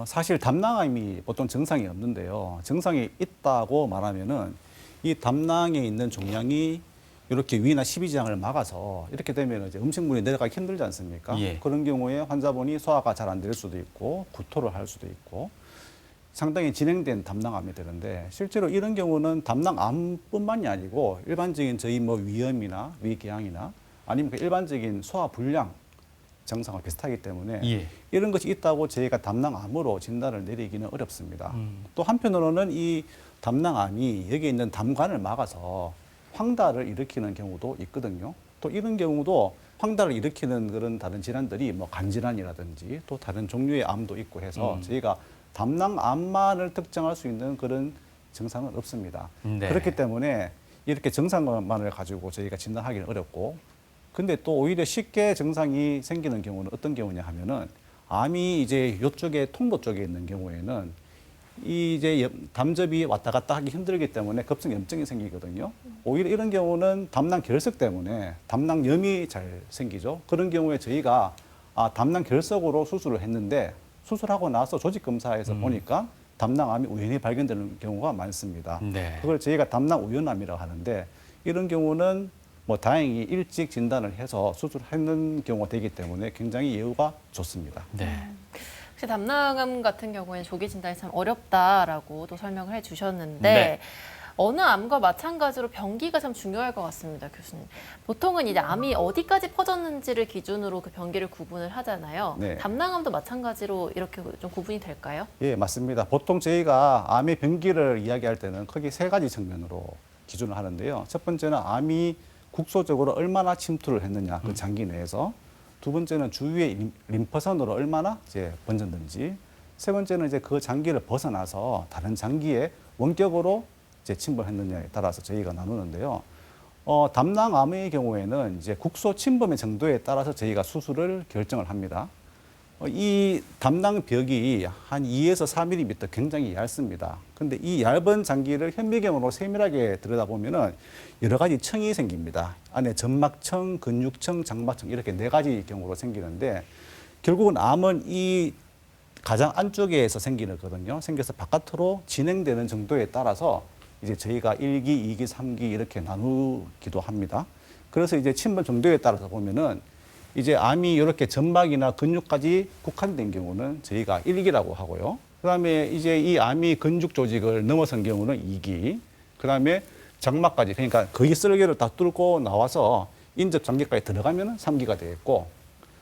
사실 담낭암이 보통 증상이 없는데요. 증상이 있다고 말하면은 이 담낭에 있는 종양이 이렇게 위나 십이지장을 막아서 이렇게 되면 이제 음식물이 내려가기 힘들지 않습니까? 예. 그런 경우에 환자분이 소화가 잘 안 될 수도 있고 구토를 할 수도 있고 상당히 진행된 담낭암이 되는데 실제로 이런 경우는 담낭암뿐만이 아니고 일반적인 저희 뭐 위염이나 위궤양이나 아니면 그 일반적인 소화 불량 증상과 비슷하기 때문에 예. 이런 것이 있다고 저희가 담낭암으로 진단을 내리기는 어렵습니다. 또 한편으로는 이 담낭암이 여기 있는 담관을 막아서 황달을 일으키는 경우도 있거든요. 또 이런 경우도 황달을 일으키는 그런 다른 질환들이 뭐 간질환이라든지 또 다른 종류의 암도 있고 해서 저희가 담낭암만을 특정할 수 있는 그런 증상은 없습니다. 네. 그렇기 때문에 이렇게 증상만을 가지고 저희가 진단하기는 어렵고 근데 또 오히려 쉽게 증상이 생기는 경우는 어떤 경우냐 하면은 암이 이제 이쪽에 통도 쪽에 있는 경우에는 이 이제 담접이 왔다 갔다 하기 힘들기 때문에 급성 염증이 생기거든요. 오히려 이런 경우는 담낭 결석 때문에 담낭염이 잘 생기죠. 그런 경우에 저희가 담낭 결석으로 수술을 했는데 수술하고 나서 조직 검사에서 보니까 담낭암이 우연히 발견되는 경우가 많습니다. 네. 그걸 저희가 담낭 우연암이라고 하는데 이런 경우는 뭐 다행히 일찍 진단을 해서 수술하는 경우가 되기 때문에 굉장히 예후가 좋습니다. 네. 혹시 담낭암 같은 경우에는 조기 진단이 참 어렵다라고 또 설명을 해주셨는데 네. 어느 암과 마찬가지로 병기가 참 중요할 것 같습니다, 교수님. 보통은 이제 암이 어디까지 퍼졌는지를 기준으로 그 병기를 구분을 하잖아요. 네. 담낭암도 마찬가지로 이렇게 좀 구분이 될까요? 예, 맞습니다. 보통 저희가 암의 병기를 이야기할 때는 크게 세 가지 측면으로 기준을 하는데요. 첫 번째는 암이 국소적으로 얼마나 침투를 했느냐, 그 장기 내에서. 두 번째는 주위의 림프선으로 얼마나 이제 번졌는지. 세 번째는 이제 그 장기를 벗어나서 다른 장기에 원격으로 이제 침범했느냐에 따라서 저희가 나누는데요. 담낭암의 경우에는 이제 국소 침범의 정도에 따라서 저희가 수술을 결정을 합니다. 이 담낭벽이 한 2에서 4mm 굉장히 얇습니다. 근데 이 얇은 장기를 현미경으로 세밀하게 들여다보면은 여러 가지 층이 생깁니다. 안에 점막층, 근육층, 장막층 이렇게 네 가지 경우로 생기는데 결국은 암은 이 가장 안쪽에서 생기는 거거든요. 생겨서 바깥으로 진행되는 정도에 따라서 이제 저희가 1기, 2기, 3기 이렇게 나누기도 합니다. 그래서 이제 침범 정도에 따라서 보면은 이제 암이 이렇게 점막이나 근육까지 국한된 경우는 저희가 1기라고 하고요. 그다음에 이제 이 암이 근육 조직을 넘어선 경우는 2기. 그다음에 장막까지, 그러니까 거의 쓸개를 다 뚫고 나와서 인접 장기까지 들어가면은 3기가 되겠고,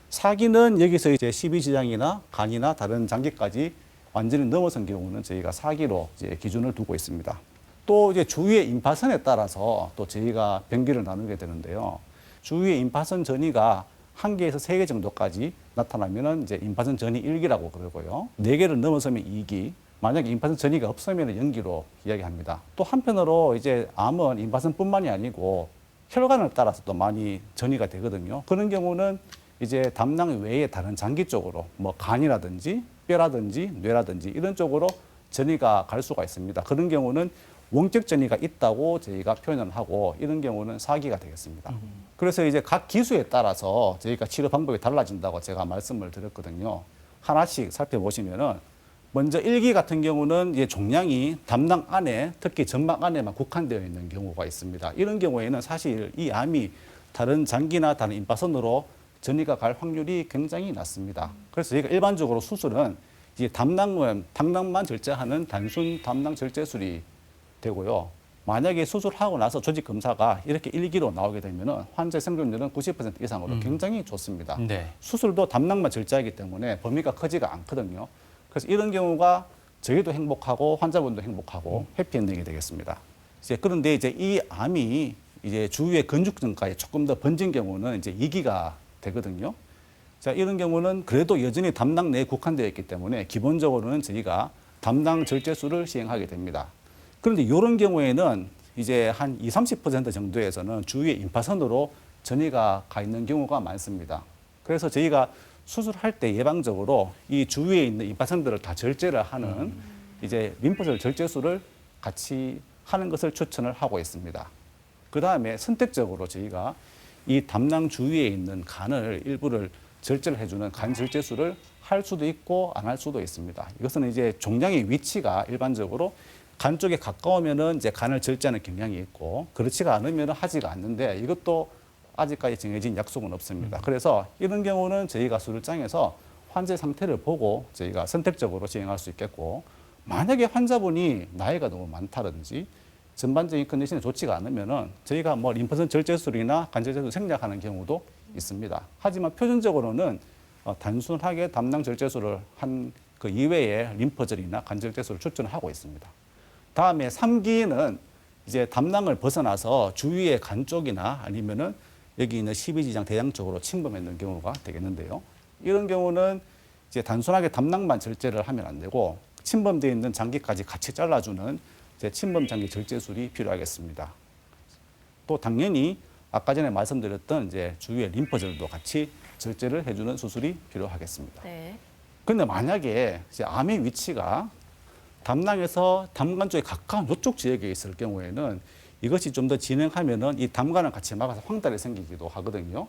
4기는 여기서 이제 십이지장이나 간이나 다른 장기까지 완전히 넘어선 경우는 저희가 4기로 이제 기준을 두고 있습니다. 또 이제 주위의 임파선에 따라서 또 저희가 병기를 나누게 되는데요. 주위의 임파선 전이가 1개에서 3개 정도까지 나타나면은 이제 임파선 전이 1기라고 그러고요. 4개를 넘어서면 2기, 만약에 임파선 전이가 없으면 0기로 이야기합니다. 또 한편으로 이제 암은 임파선뿐만이 아니고 혈관을 따라서 또 많이 전이가 되거든요. 그런 경우는 이제 담낭 외에 다른 장기 쪽으로 뭐 간이라든지 뼈라든지 뇌라든지 이런 쪽으로 전이가 갈 수가 있습니다. 그런 경우는 원격 전이가 있다고 저희가 표현을 하고, 이런 경우는 4기가 되겠습니다. 그래서 이제 각 기수에 따라서 저희가 치료 방법이 달라진다고 제가 말씀을 드렸거든요. 하나씩 살펴보시면은 먼저 1기 같은 경우는 이제 종양이 담낭 안에, 특히 점막 안에만 국한되어 있는 경우가 있습니다. 이런 경우에는 사실 이 암이 다른 장기나 다른 임파선으로 전이가 갈 확률이 굉장히 낮습니다. 그래서 저희가 일반적으로 수술은 이제 담낭만 절제하는 단순 담낭 절제술이 되고요. 만약에 수술하고 나서 조직 검사가 이렇게 1기로 나오게 되면 환자 생존율은 90% 이상으로 굉장히 좋습니다. 네. 수술도 담낭만 절제하기 때문에 범위가 크지가 않거든요. 그래서 이런 경우가 저희도 행복하고 환자분도 행복하고 해피엔딩이 되겠습니다. 그런데 이제 이 암이 이제 주위의 근육층까지 조금 더 번진 경우는 이제 2기가 되거든요. 자, 이런 경우는 그래도 여전히 담낭 내에 국한되어 있기 때문에 기본적으로는 저희가 담낭 절제술을 시행하게 됩니다. 그런데 이런 경우에는 이제 한 20-30% 정도에서는 주위의 임파선으로 전이가 가 있는 경우가 많습니다. 그래서 저희가 수술할 때 예방적으로 이 주위에 있는 임파선들을 다 절제를 하는 이제 림프절 절제술을 같이 하는 것을 추천을 하고 있습니다. 그 다음에 선택적으로 저희가 이 담낭 주위에 있는 간을 일부를 절제를 해주는 간 절제술을 할 수도 있고 안 할 수도 있습니다. 이것은 이제 종양의 위치가 일반적으로 간 쪽에 가까우면은 이제 간을 절제하는 경향이 있고, 그렇지가 않으면 하지가 않는데, 이것도 아직까지 정해진 약속은 없습니다. 그래서 이런 경우는 저희가 수술장에서 환자 상태를 보고 저희가 선택적으로 진행할 수 있겠고, 만약에 환자분이 나이가 너무 많다든지 전반적인 컨디션이 좋지가 않으면은 저희가 뭐 림프선 절제술이나 간 절제술 생략하는 경우도 있습니다. 하지만 표준적으로는 단순하게 담낭 절제술을 한 그 이외에 림프절이나 간 절제술을 추천하고 있습니다. 다음에 3기는 이제 담낭을 벗어나서 주위의 간 쪽이나 아니면은 여기 있는 십이지장 대장 쪽으로 침범했는 경우가 되겠는데요. 이런 경우는 이제 단순하게 담낭만 절제를 하면 안 되고 침범되어 있는 장기까지 같이 잘라주는 이제 침범 장기 절제술이 필요하겠습니다. 또 당연히 아까 전에 말씀드렸던 이제 주위의 림프절도 같이 절제를 해주는 수술이 필요하겠습니다. 네. 그런데 만약에 이제 암의 위치가 담낭에서 담관 쪽에 가까운 이쪽 지역에 있을 경우에는 이것이 좀 더 진행하면은 이 담관을 같이 막아서 황달이 생기기도 하거든요.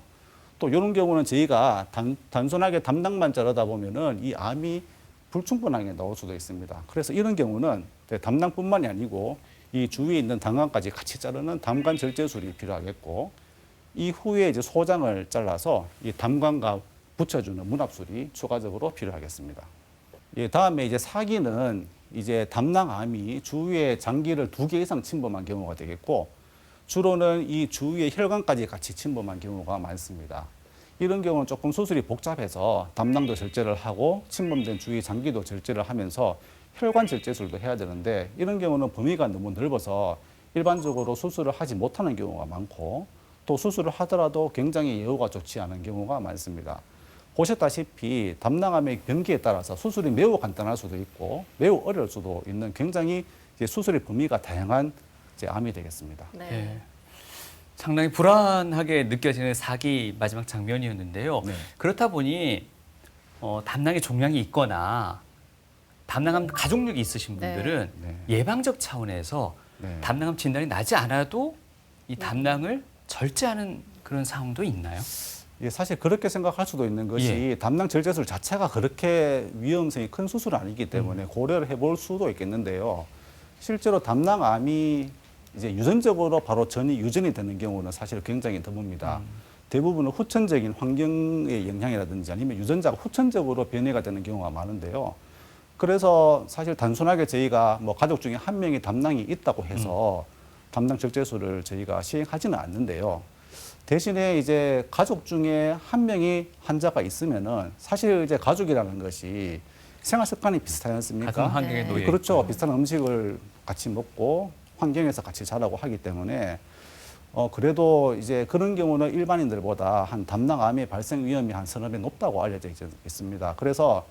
또 이런 경우는 저희가 단순하게 담낭만 자르다 보면은 이 암이 불충분하게 나올 수도 있습니다. 그래서 이런 경우는 담낭뿐만이 아니고 이 주위에 있는 담관까지 같이 자르는 담관 절제술이 필요하겠고, 이후에 이제 소장을 잘라서 이 담관과 붙여주는 문합술이 추가적으로 필요하겠습니다. 예, 다음에 이제 4기는 이제 담낭암이 주위에 장기를 2개 이상 침범한 경우가 되겠고, 주로는 이 주위의 혈관까지 같이 침범한 경우가 많습니다. 이런 경우는 조금 수술이 복잡해서 담낭도 절제를 하고 침범된 주위 장기도 절제를 하면서 혈관 절제술도 해야 되는데, 이런 경우는 범위가 너무 넓어서 일반적으로 수술을 하지 못하는 경우가 많고, 또 수술을 하더라도 굉장히 예후가 좋지 않은 경우가 많습니다. 보셨다시피 담낭암의 병기에 따라서 수술이 매우 간단할 수도 있고 매우 어려울 수도 있는 굉장히 이제 수술의 범위가 다양한 이제 암이 되겠습니다. 네. 예. 상당히 불안하게 느껴지는 4기 마지막 장면이었는데요. 네. 그렇다 보니 담낭에 종양이 있거나 담낭암 가족력이 있으신 분들은 네. 예방적 차원에서 네. 담낭암 진단이 나지 않아도 이 담낭을 절제하는 그런 상황도 있나요? 예, 사실 그렇게 생각할 수도 있는 것이 담낭 절제술 자체가 그렇게 위험성이 큰 수술은 아니기 때문에 고려를 해볼 수도 있겠는데요. 실제로 담낭암이 이제 유전적으로 바로 유전이 되는 경우는 사실 굉장히 드뭅니다. 대부분은 후천적인 환경의 영향이라든지 아니면 유전자가 후천적으로 변이가 되는 경우가 많은데요. 그래서 사실 단순하게 저희가 뭐 가족 중에 한 명이 담낭이 있다고 해서 담낭 절제술을 저희가 시행하지는 않는데요. 대신에 이제 가족 중에 한 명이 환자가 있으면은 사실 이제 가족이라는 것이 생활 습관이 비슷하지 않습니까? 같은 환경에 놓여 있고. 그렇죠. 비슷한 음식을 같이 먹고 환경에서 같이 자라고 하기 때문에 그래도 이제 그런 경우는 일반인들보다 한 담낭암의 발생 위험이 한 서너 배 높다고 알려져 있습니다. 그래서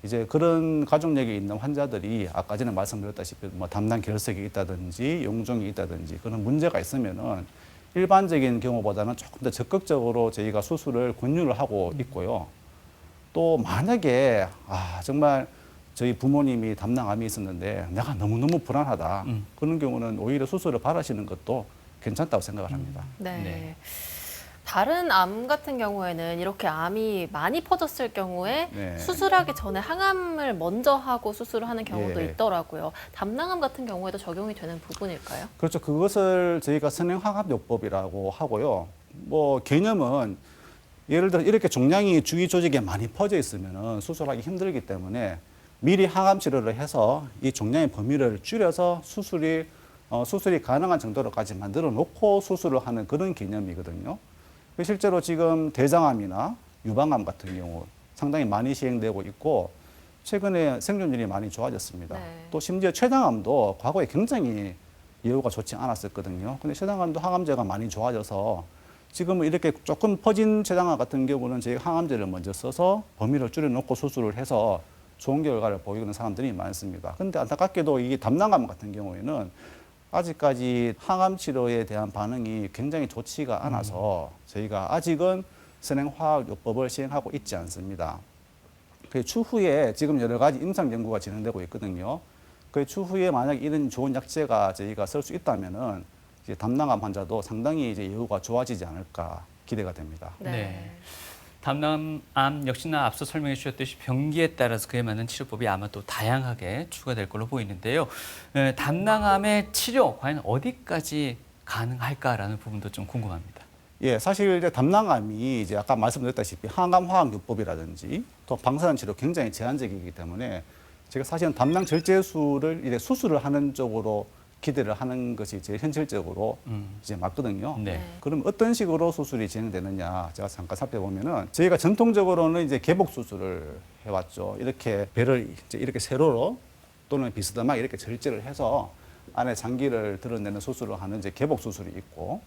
이제 그런 가족력이 있는 환자들이 아까 전에 말씀드렸다시피 뭐 담낭 결석이 있다든지 용종이 있다든지 그런 문제가 있으면은 일반적인 경우보다는 조금 더 적극적으로 저희가 수술을 권유를 하고 있고요. 또 만약에 정말 저희 부모님이 담낭암이 있었는데 내가 너무너무 불안하다. 그런 경우는 오히려 수술을 바라시는 것도 괜찮다고 생각을 합니다. 네. 네. 다른 암 같은 경우에는 이렇게 암이 많이 퍼졌을 경우에 네. 수술하기 전에 항암을 먼저 하고 수술을 하는 경우도 예. 있더라고요. 담낭암 같은 경우에도 적용이 되는 부분일까요? 그렇죠. 그것을 저희가 선행항암요법이라고 하고요. 뭐 개념은 예를 들어 이렇게 종양이 주위 조직에 많이 퍼져 있으면 수술하기 힘들기 때문에 미리 항암 치료를 해서 이 종양의 범위를 줄여서 수술이 가능한 정도로까지 만들어 놓고 수술을 하는 그런 개념이거든요. 실제로 지금 대장암이나 유방암 같은 경우 상당히 많이 시행되고 있고 최근에 생존율이 많이 좋아졌습니다. 네. 또 심지어 췌장암도 과거에 굉장히 예후가 좋지 않았었거든요. 근데 췌장암도 항암제가 많이 좋아져서 지금은 이렇게 조금 퍼진 췌장암 같은 경우는 저희가 항암제를 먼저 써서 범위를 줄여놓고 수술을 해서 좋은 결과를 보이는 사람들이 많습니다. 근데 안타깝게도 이 담낭암 같은 경우에는 아직까지 항암 치료에 대한 반응이 굉장히 좋지가 않아서 저희가 아직은 선행화학요법을 시행하고 있지 않습니다. 그 추후에 지금 여러 가지 임상 연구가 진행되고 있거든요. 그 추후에 만약 이런 좋은 약제가 저희가 쓸 수 있다면은 이제 담낭암 환자도 상당히 이제 예후가 좋아지지 않을까 기대가 됩니다. 네. 담낭암 역시나 앞서 설명해 주셨듯이 병기에 따라서 그에 맞는 치료법이 아마 또 다양하게 추가될 걸로 보이는데요. 담낭암의 치료 과연 어디까지 가능할까라는 부분도 좀 궁금합니다. 예, 사실 이제 담낭암이 이제 아까 말씀드렸다시피 항암화학요법이라든지 또 방사선 치료 굉장히 제한적이기 때문에 제가 사실은 담낭 절제술을 이제 수술을 하는 쪽으로 기대를 하는 것이 제일 현실적으로 이제 맞거든요. 네. 그럼 어떤 식으로 수술이 진행되느냐 제가 잠깐 살펴보면은 저희가 전통적으로는 이제 개복 수술을 해왔죠. 이렇게 배를 이제 이렇게 세로로 또는 비스듬하게 이렇게 절제를 해서 안에 장기를 드러내는 수술을 하는 이제 개복 수술이 있고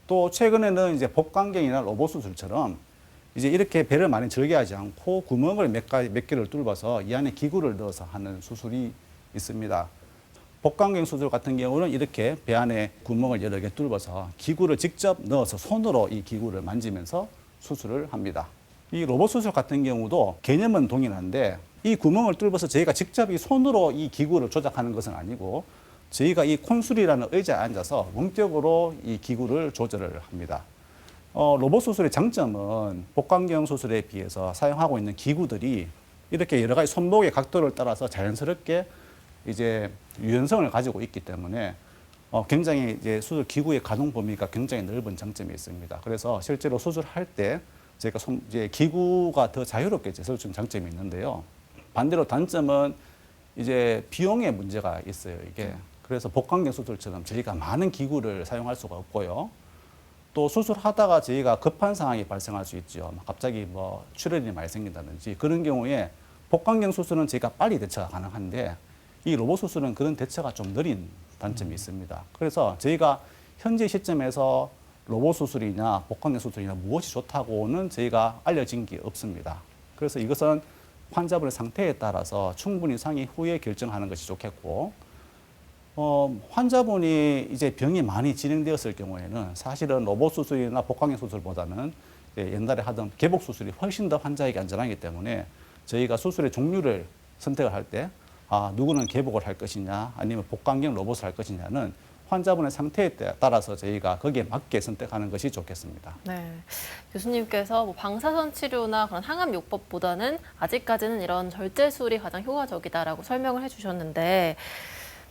또 최근에는 이제 복강경이나 로봇 수술처럼 이제 이렇게 배를 많이 절개하지 않고 구멍을 몇 개를 뚫어서 이 안에 기구를 넣어서 하는 수술이 있습니다. 복강경 수술 같은 경우는 이렇게 배 안에 구멍을 여러 개 뚫어서 기구를 직접 넣어서 손으로 이 기구를 만지면서 수술을 합니다. 이 로봇 수술 같은 경우도 개념은 동일한데 이 구멍을 뚫어서 저희가 직접 이 손으로 이 기구를 조작하는 것은 아니고 저희가 이 콘솔이라는 의자에 앉아서 원격으로 이 기구를 조절을 합니다. 로봇 수술의 장점은 복강경 수술에 비해서 사용하고 있는 기구들이 이렇게 여러 가지 손목의 각도를 따라서 자연스럽게 이제 유연성을 가지고 있기 때문에 굉장히 이제 수술 기구의 가동 범위가 굉장히 넓은 장점이 있습니다. 그래서 실제로 수술할 때 저희가 이제 기구가 더 자유롭게 쓸 수 있는 장점이 있는데요. 반대로 단점은 이제 비용의 문제가 있어요. 이게 그래서 복강경 수술처럼 저희가 많은 기구를 사용할 수가 없고요. 또 수술하다가 저희가 급한 상황이 발생할 수 있죠. 갑자기 뭐 출혈이 많이 생긴다든지 그런 경우에 복강경 수술은 저희가 빨리 대처가 가능한데 이 로봇 수술은 그런 대처가 좀 느린 단점이 있습니다. 그래서 저희가 현재 시점에서 로봇 수술이냐 복강경 수술이냐 무엇이 좋다고는 저희가 알려진 게 없습니다. 그래서 이것은 환자분의 상태에 따라서 충분히 상의 후에 결정하는 것이 좋겠고 환자분이 이제 병이 많이 진행되었을 경우에는 사실은 로봇 수술이나 복강경 수술보다는 옛날에 하던 개복 수술이 훨씬 더 환자에게 안전하기 때문에 저희가 수술의 종류를 선택을 할 때 누구는 개복을 할 것이냐 아니면 복강경 로봇을 할 것이냐는 환자분의 상태에 따라서 저희가 거기에 맞게 선택하는 것이 좋겠습니다. 네, 교수님께서 뭐 방사선 치료나 그런 항암요법보다는 아직까지는 이런 절제술이 가장 효과적이다라고 설명을 해주셨는데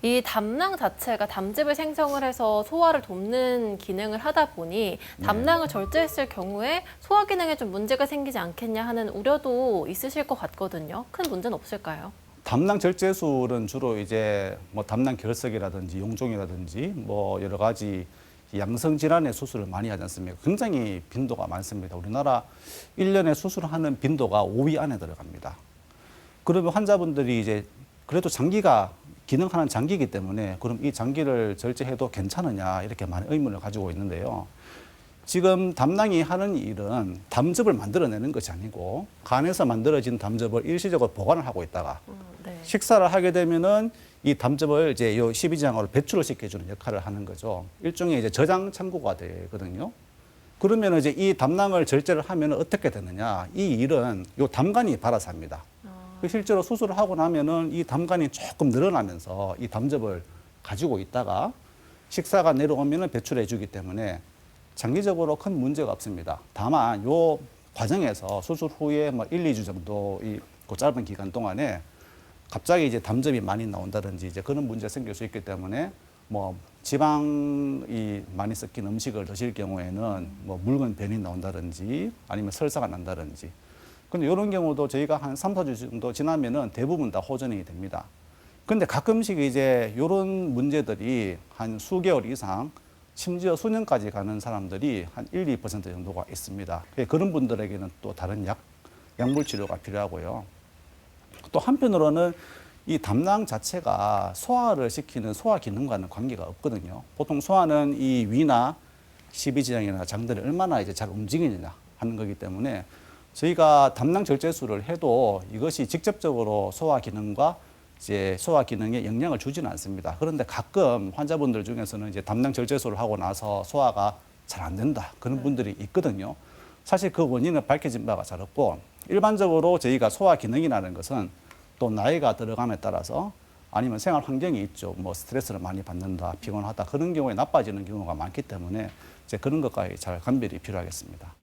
이 담낭 자체가 담즙을 생성을 해서 소화를 돕는 기능을 하다 보니 담낭을 절제했을 경우에 소화 기능에 좀 문제가 생기지 않겠냐 하는 우려도 있으실 것 같거든요. 큰 문제는 없을까요? 담낭 절제술은 주로 이제 뭐 담낭 결석이라든지 용종이라든지 뭐 여러 가지 양성 질환의 수술을 많이 하지 않습니까? 굉장히 빈도가 많습니다. 우리나라 1년에 수술하는 빈도가 5위 안에 들어갑니다. 그러면 환자분들이 이제 그래도 장기가 기능하는 장기이기 때문에 그럼 이 장기를 절제해도 괜찮으냐 이렇게 많은 의문을 가지고 있는데요. 지금 담낭이 하는 일은 담즙을 만들어내는 것이 아니고 간에서 만들어진 담즙을 일시적으로 보관을 하고 있다가 네. 식사를 하게 되면은 이 담즙을 이제 요 십이지장으로 배출을 시켜주는 역할을 하는 거죠. 일종의 이제 저장 창고가 되거든요. 그러면 이제 이 담낭을 절제를 하면 어떻게 되느냐? 이 일은 요 담간이 발아서 합니다. 실제로 수술을 하고 나면은 이 담간이 조금 늘어나면서 이 담즙을 가지고 있다가 식사가 내려오면은 배출해 주기 때문에 장기적으로 큰 문제가 없습니다. 다만 요 과정에서 수술 후에 뭐 1, 2주 정도 그 짧은 기간 동안에 갑자기 이제 담즙이 많이 나온다든지 이제 그런 문제가 생길 수 있기 때문에 뭐 지방이 많이 섞인 음식을 드실 경우에는 뭐 묽은 변이 나온다든지 아니면 설사가 난다든지. 근데 이런 경우도 저희가 한 3, 4주 정도 지나면은 대부분 다 호전이 됩니다. 근데 가끔씩 이제 이런 문제들이 한 수개월 이상 심지어 수년까지 가는 사람들이 한 1, 2% 정도가 있습니다. 그런 분들에게는 또 다른 약물 치료가 필요하고요. 또 한편으로는 이 담낭 자체가 소화를 시키는 소화 기능과는 관계가 없거든요. 보통 소화는 이 위나 십이지장이나 장들이 얼마나 이제 잘 움직이느냐 하는 거기 때문에 저희가 담낭 절제술을 해도 이것이 직접적으로 소화 기능과 이제 소화 기능에 영향을 주지는 않습니다. 그런데 가끔 환자분들 중에서는 이제 담낭 절제술을 하고 나서 소화가 잘 안 된다 그런 분들이 있거든요. 사실 그 원인은 밝혀진 바가 잘 없고 일반적으로 저희가 소화 기능이라는 것은 또 나이가 들어감에 따라서 아니면 생활 환경이 있죠. 뭐 스트레스를 많이 받는다, 피곤하다 그런 경우에 나빠지는 경우가 많기 때문에 이제 그런 것과의 잘 감별이 필요하겠습니다.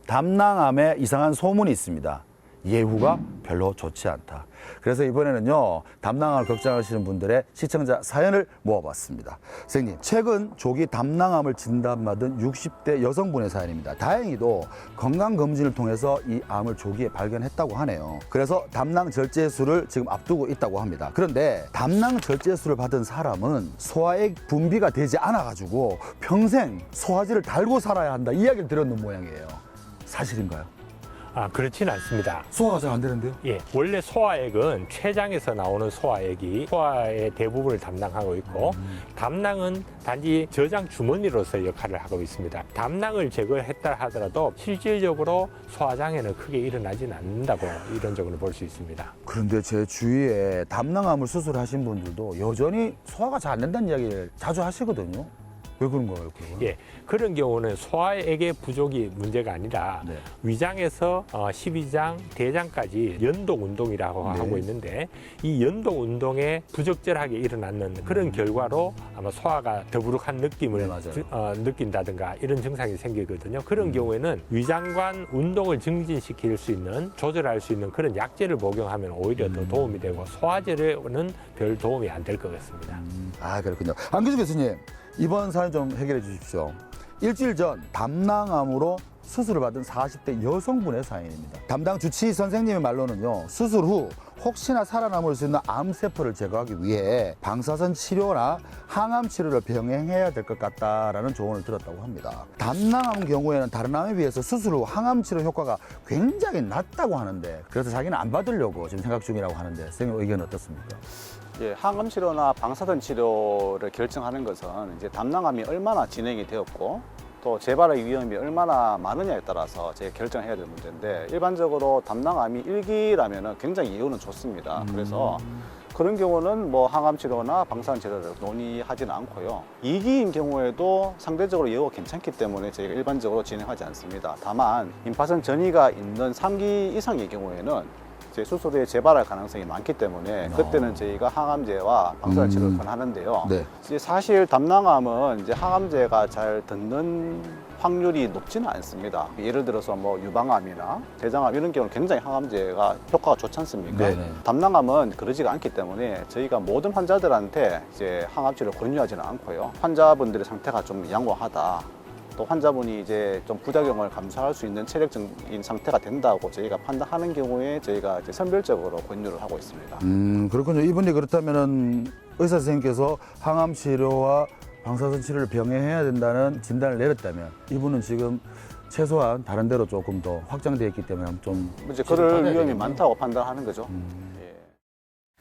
담낭암에 이상한 소문이 있습니다. 예후가 별로 좋지 않다. 그래서 이번에는요, 담낭암을 걱정하시는 분들의 시청자 사연을 모아봤습니다. 선생님, 최근 조기 담낭암을 진단받은 60대 여성분의 사연입니다. 다행히도 건강검진을 통해서 이 암을 조기에 발견했다고 하네요. 그래서 담낭 절제술을 지금 앞두고 있다고 합니다. 그런데 담낭 절제술을 받은 사람은 소화액 분비가 되지 않아가지고 평생 소화제를 달고 살아야 한다 이야기를 들었는 모양이에요. 사실인가요? 그렇지는 않습니다. 소화가 잘 안 되는데요? 예, 원래 소화액은 췌장에서 나오는 소화액이 소화의 대부분을 담당하고 있고 담낭은 단지 저장 주머니로서 역할을 하고 있습니다. 담낭을 제거했다 하더라도 실질적으로 소화장애는 크게 일어나지는 않는다고 이론적으로 볼 수 있습니다. 그런데 제 주위에 담낭암을 수술하신 분들도 여전히 소화가 잘 안 된다는 이야기를 자주 하시거든요. 왜 그런 거예요? 그건? 예, 그런 경우는 소화액의 부족이 문제가 아니라 네. 위장에서 십이장, 대장까지 연동 운동이라고 네. 하고 있는데 이 연동 운동에 부적절하게 일어나는 그런 결과로 아마 소화가 더부룩한 느낌을 네, 맞아요. 느낀다든가 이런 증상이 생기거든요. 그런 경우에는 위장관 운동을 증진시킬 수 있는, 조절할 수 있는 그런 약제를 복용하면 오히려 더 도움이 되고 소화제로는 별 도움이 안 될 것 같습니다. 아, 그렇군요. 안규주 교수님, 이번 사연 좀 해결해 주십시오. 일주일 전 담낭암으로 수술을 받은 40대 여성분의 사연입니다. 담당 주치의 선생님의 말로는요, 수술 후 혹시나 살아남을 수 있는 암세포를 제거하기 위해 방사선 치료나 항암 치료를 병행해야 될 것 같다라는 조언을 들었다고 합니다. 담낭암 경우에는 다른 암에 비해서 수술 후 항암 치료 효과가 굉장히 낮다고 하는데, 그래서 자기는 안 받으려고 지금 생각 중이라고 하는데 선생님 의견은 어떻습니까? 예, 항암 치료나 방사선 치료를 결정하는 것은 이제 담낭암이 얼마나 진행이 되었고 또 재발의 위험이 얼마나 많으냐에 따라서 제가 결정해야 될 문제인데, 일반적으로 담낭암이 1기라면 굉장히 예후는 좋습니다. 그래서 그런 경우는 뭐 항암 치료나 방사선 치료를 논의하지는 않고요. 2기인 경우에도 상대적으로 예후가 괜찮기 때문에 저희가 일반적으로 진행하지 않습니다. 다만 임파선 전이가 있는 3기 이상의 경우에는 이제 수술 후에 재발할 가능성이 많기 때문에 그때는 저희가 항암제와 방사선 치료를 권하는데요. 네. 이제 사실 담낭암은 이제 항암제가 잘 듣는 확률이 높지는 않습니다. 예를 들어서 뭐 유방암이나 대장암 이런 경우는 굉장히 항암제가 효과가 좋지 않습니까? 네네. 담낭암은 그러지가 않기 때문에 저희가 모든 환자들한테 이제 항암치료를 권유하지는 않고요. 환자분들의 상태가 좀 양호하다. 또 환자분이 이제 좀 부작용을 감수할 수 있는 체력적인 상태가 된다고 저희가 판단하는 경우에 저희가 이제 선별적으로 권유를 하고 있습니다. 그렇군요. 이분이 그렇다면은 의사 선생님께서 항암 치료와 방사선 치료를 병행해야 된다는 진단을 내렸다면 이분은 지금 최소한 다른 데로 조금 더 확장되어 있기 때문에 좀 이제 그럴 위험이 많다고 판단하는 거죠. 예.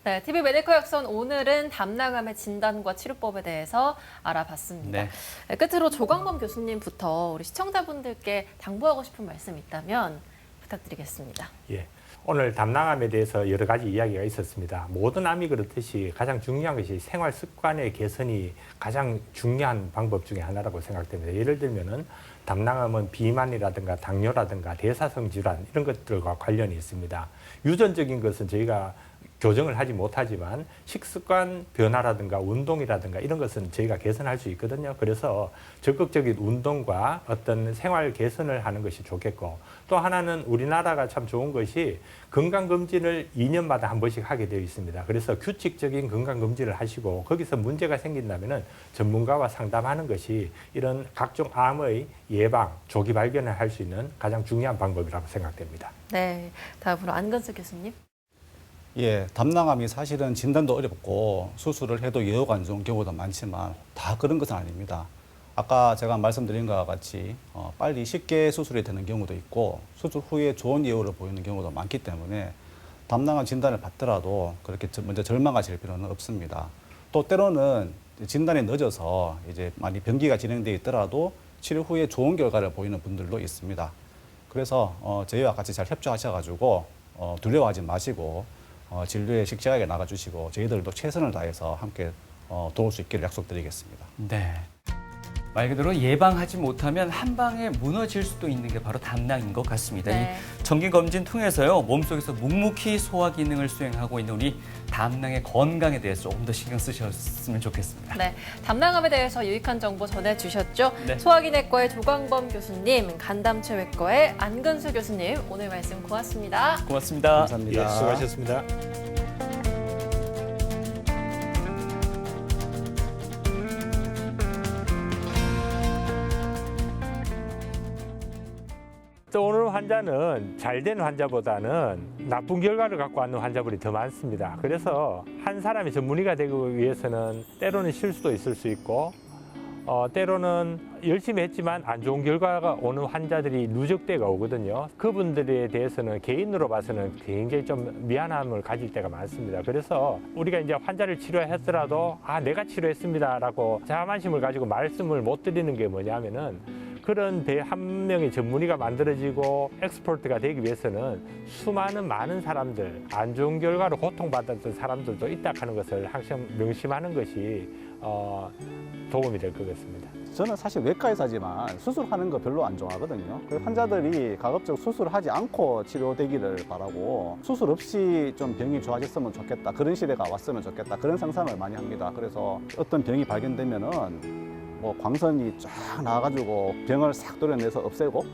네, TV 메디컬 역선 오늘은 담낭암의 진단과 치료법에 대해서 알아봤습니다. 네. 끝으로 조광범 교수님부터 우리 시청자분들께 당부하고 싶은 말씀 있다면 부탁드리겠습니다. 예. 오늘 담낭암에 대해서 여러 가지 이야기가 있었습니다. 모든 암이 그렇듯이 가장 중요한 것이 생활 습관의 개선이 가장 중요한 방법 중에 하나라고 생각됩니다. 예를 들면은 담낭암은 비만이라든가 당뇨라든가 대사성 질환 이런 것들과 관련이 있습니다. 유전적인 것은 저희가 교정을 하지 못하지만 식습관 변화라든가 운동이라든가 이런 것은 저희가 개선할 수 있거든요. 그래서 적극적인 운동과 어떤 생활 개선을 하는 것이 좋겠고, 또 하나는 우리나라가 참 좋은 것이 건강검진을 2년마다 한 번씩 하게 되어 있습니다. 그래서 규칙적인 건강검진을 하시고 거기서 문제가 생긴다면 전문가와 상담하는 것이 이런 각종 암의 예방, 조기 발견을 할 수 있는 가장 중요한 방법이라고 생각됩니다. 네, 다음으로 안근수 교수님. 예, 담낭암이 사실은 진단도 어렵고 수술을 해도 예후가 안 좋은 경우도 많지만 다 그런 것은 아닙니다. 아까 제가 말씀드린 것과 같이 빨리 쉽게 수술이 되는 경우도 있고 수술 후에 좋은 예후를 보이는 경우도 많기 때문에 담낭암 진단을 받더라도 그렇게 먼저 절망하실 필요는 없습니다. 또 때로는 진단이 늦어서 이제 많이 병기가 진행되어 있더라도 치료 후에 좋은 결과를 보이는 분들도 있습니다. 그래서 저희와 같이 잘 협조하셔가지고 두려워하지 마시고 진료에 씩씩하게 나가주시고 저희들도 최선을 다해서 함께 도울 수 있기를 약속드리겠습니다. 네. 말 그대로 예방하지 못하면 한 방에 무너질 수도 있는 게 바로 담낭인 것 같습니다. 네. 이 정기검진 통해서요, 몸속에서 묵묵히 소화 기능을 수행하고 있는 우리 담낭의 건강에 대해서 조금 더 신경 쓰셨으면 좋겠습니다. 네, 담낭암에 대해서 유익한 정보 전해주셨죠? 네. 소화기내과의 조광범 교수님, 간담체외과의 안근수 교수님, 오늘 말씀 고맙습니다. 고맙습니다. 감사합니다. 예, 수고하셨습니다. 또 오늘 환자는 잘된 환자보다는 나쁜 결과를 갖고 왔는 환자분이 더 많습니다. 그래서 한 사람이 전문의가 되기 위해서는 때로는 실수도 있을 수 있고 때로는 열심히 했지만 안 좋은 결과가 오는 환자들이 누적 때가 오거든요. 그분들에 대해서는 개인으로 봐서는 굉장히 좀 미안함을 가질 때가 많습니다. 그래서 우리가 이제 환자를 치료했더라도 내가 치료했습니다라고 자만심을 가지고 말씀을 못 드리는 게 뭐냐면은 그런 한 명의 전문의가 만들어지고 엑스퍼트가 되기 위해서는 많은 사람들, 안 좋은 결과로 고통받았던 사람들도 있다 하는 것을 항상 명심하는 것이 도움이 될 것 같습니다. 저는 사실 외과에서 하지만 수술하는 거 별로 안 좋아하거든요. 그래서 환자들이 가급적 수술을 하지 않고 치료되기를 바라고 수술 없이 좀 병이 좋아졌으면 좋겠다. 그런 시대가 왔으면 좋겠다. 그런 상상을 많이 합니다. 그래서 어떤 병이 발견되면은 뭐 광선이 쫙 나와가지고 병을 싹 도려내서 없애고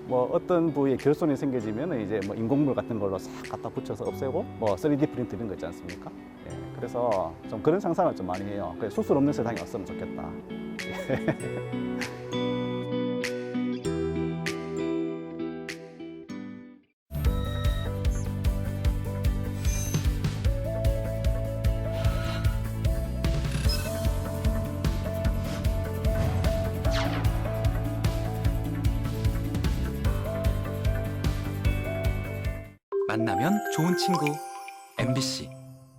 뭐 어떤 부위에 결손이 생겨지면 이제 뭐 인공물 같은 걸로 싹 갖다 붙여서 없애고 뭐 3D 프린트 이런 거 있지 않습니까? 예, 그래서 좀 그런 상상을 좀 많이 해요. 그래서 수술 없는 세상이 왔으면 좋겠다. 만나면 좋은 친구 MBC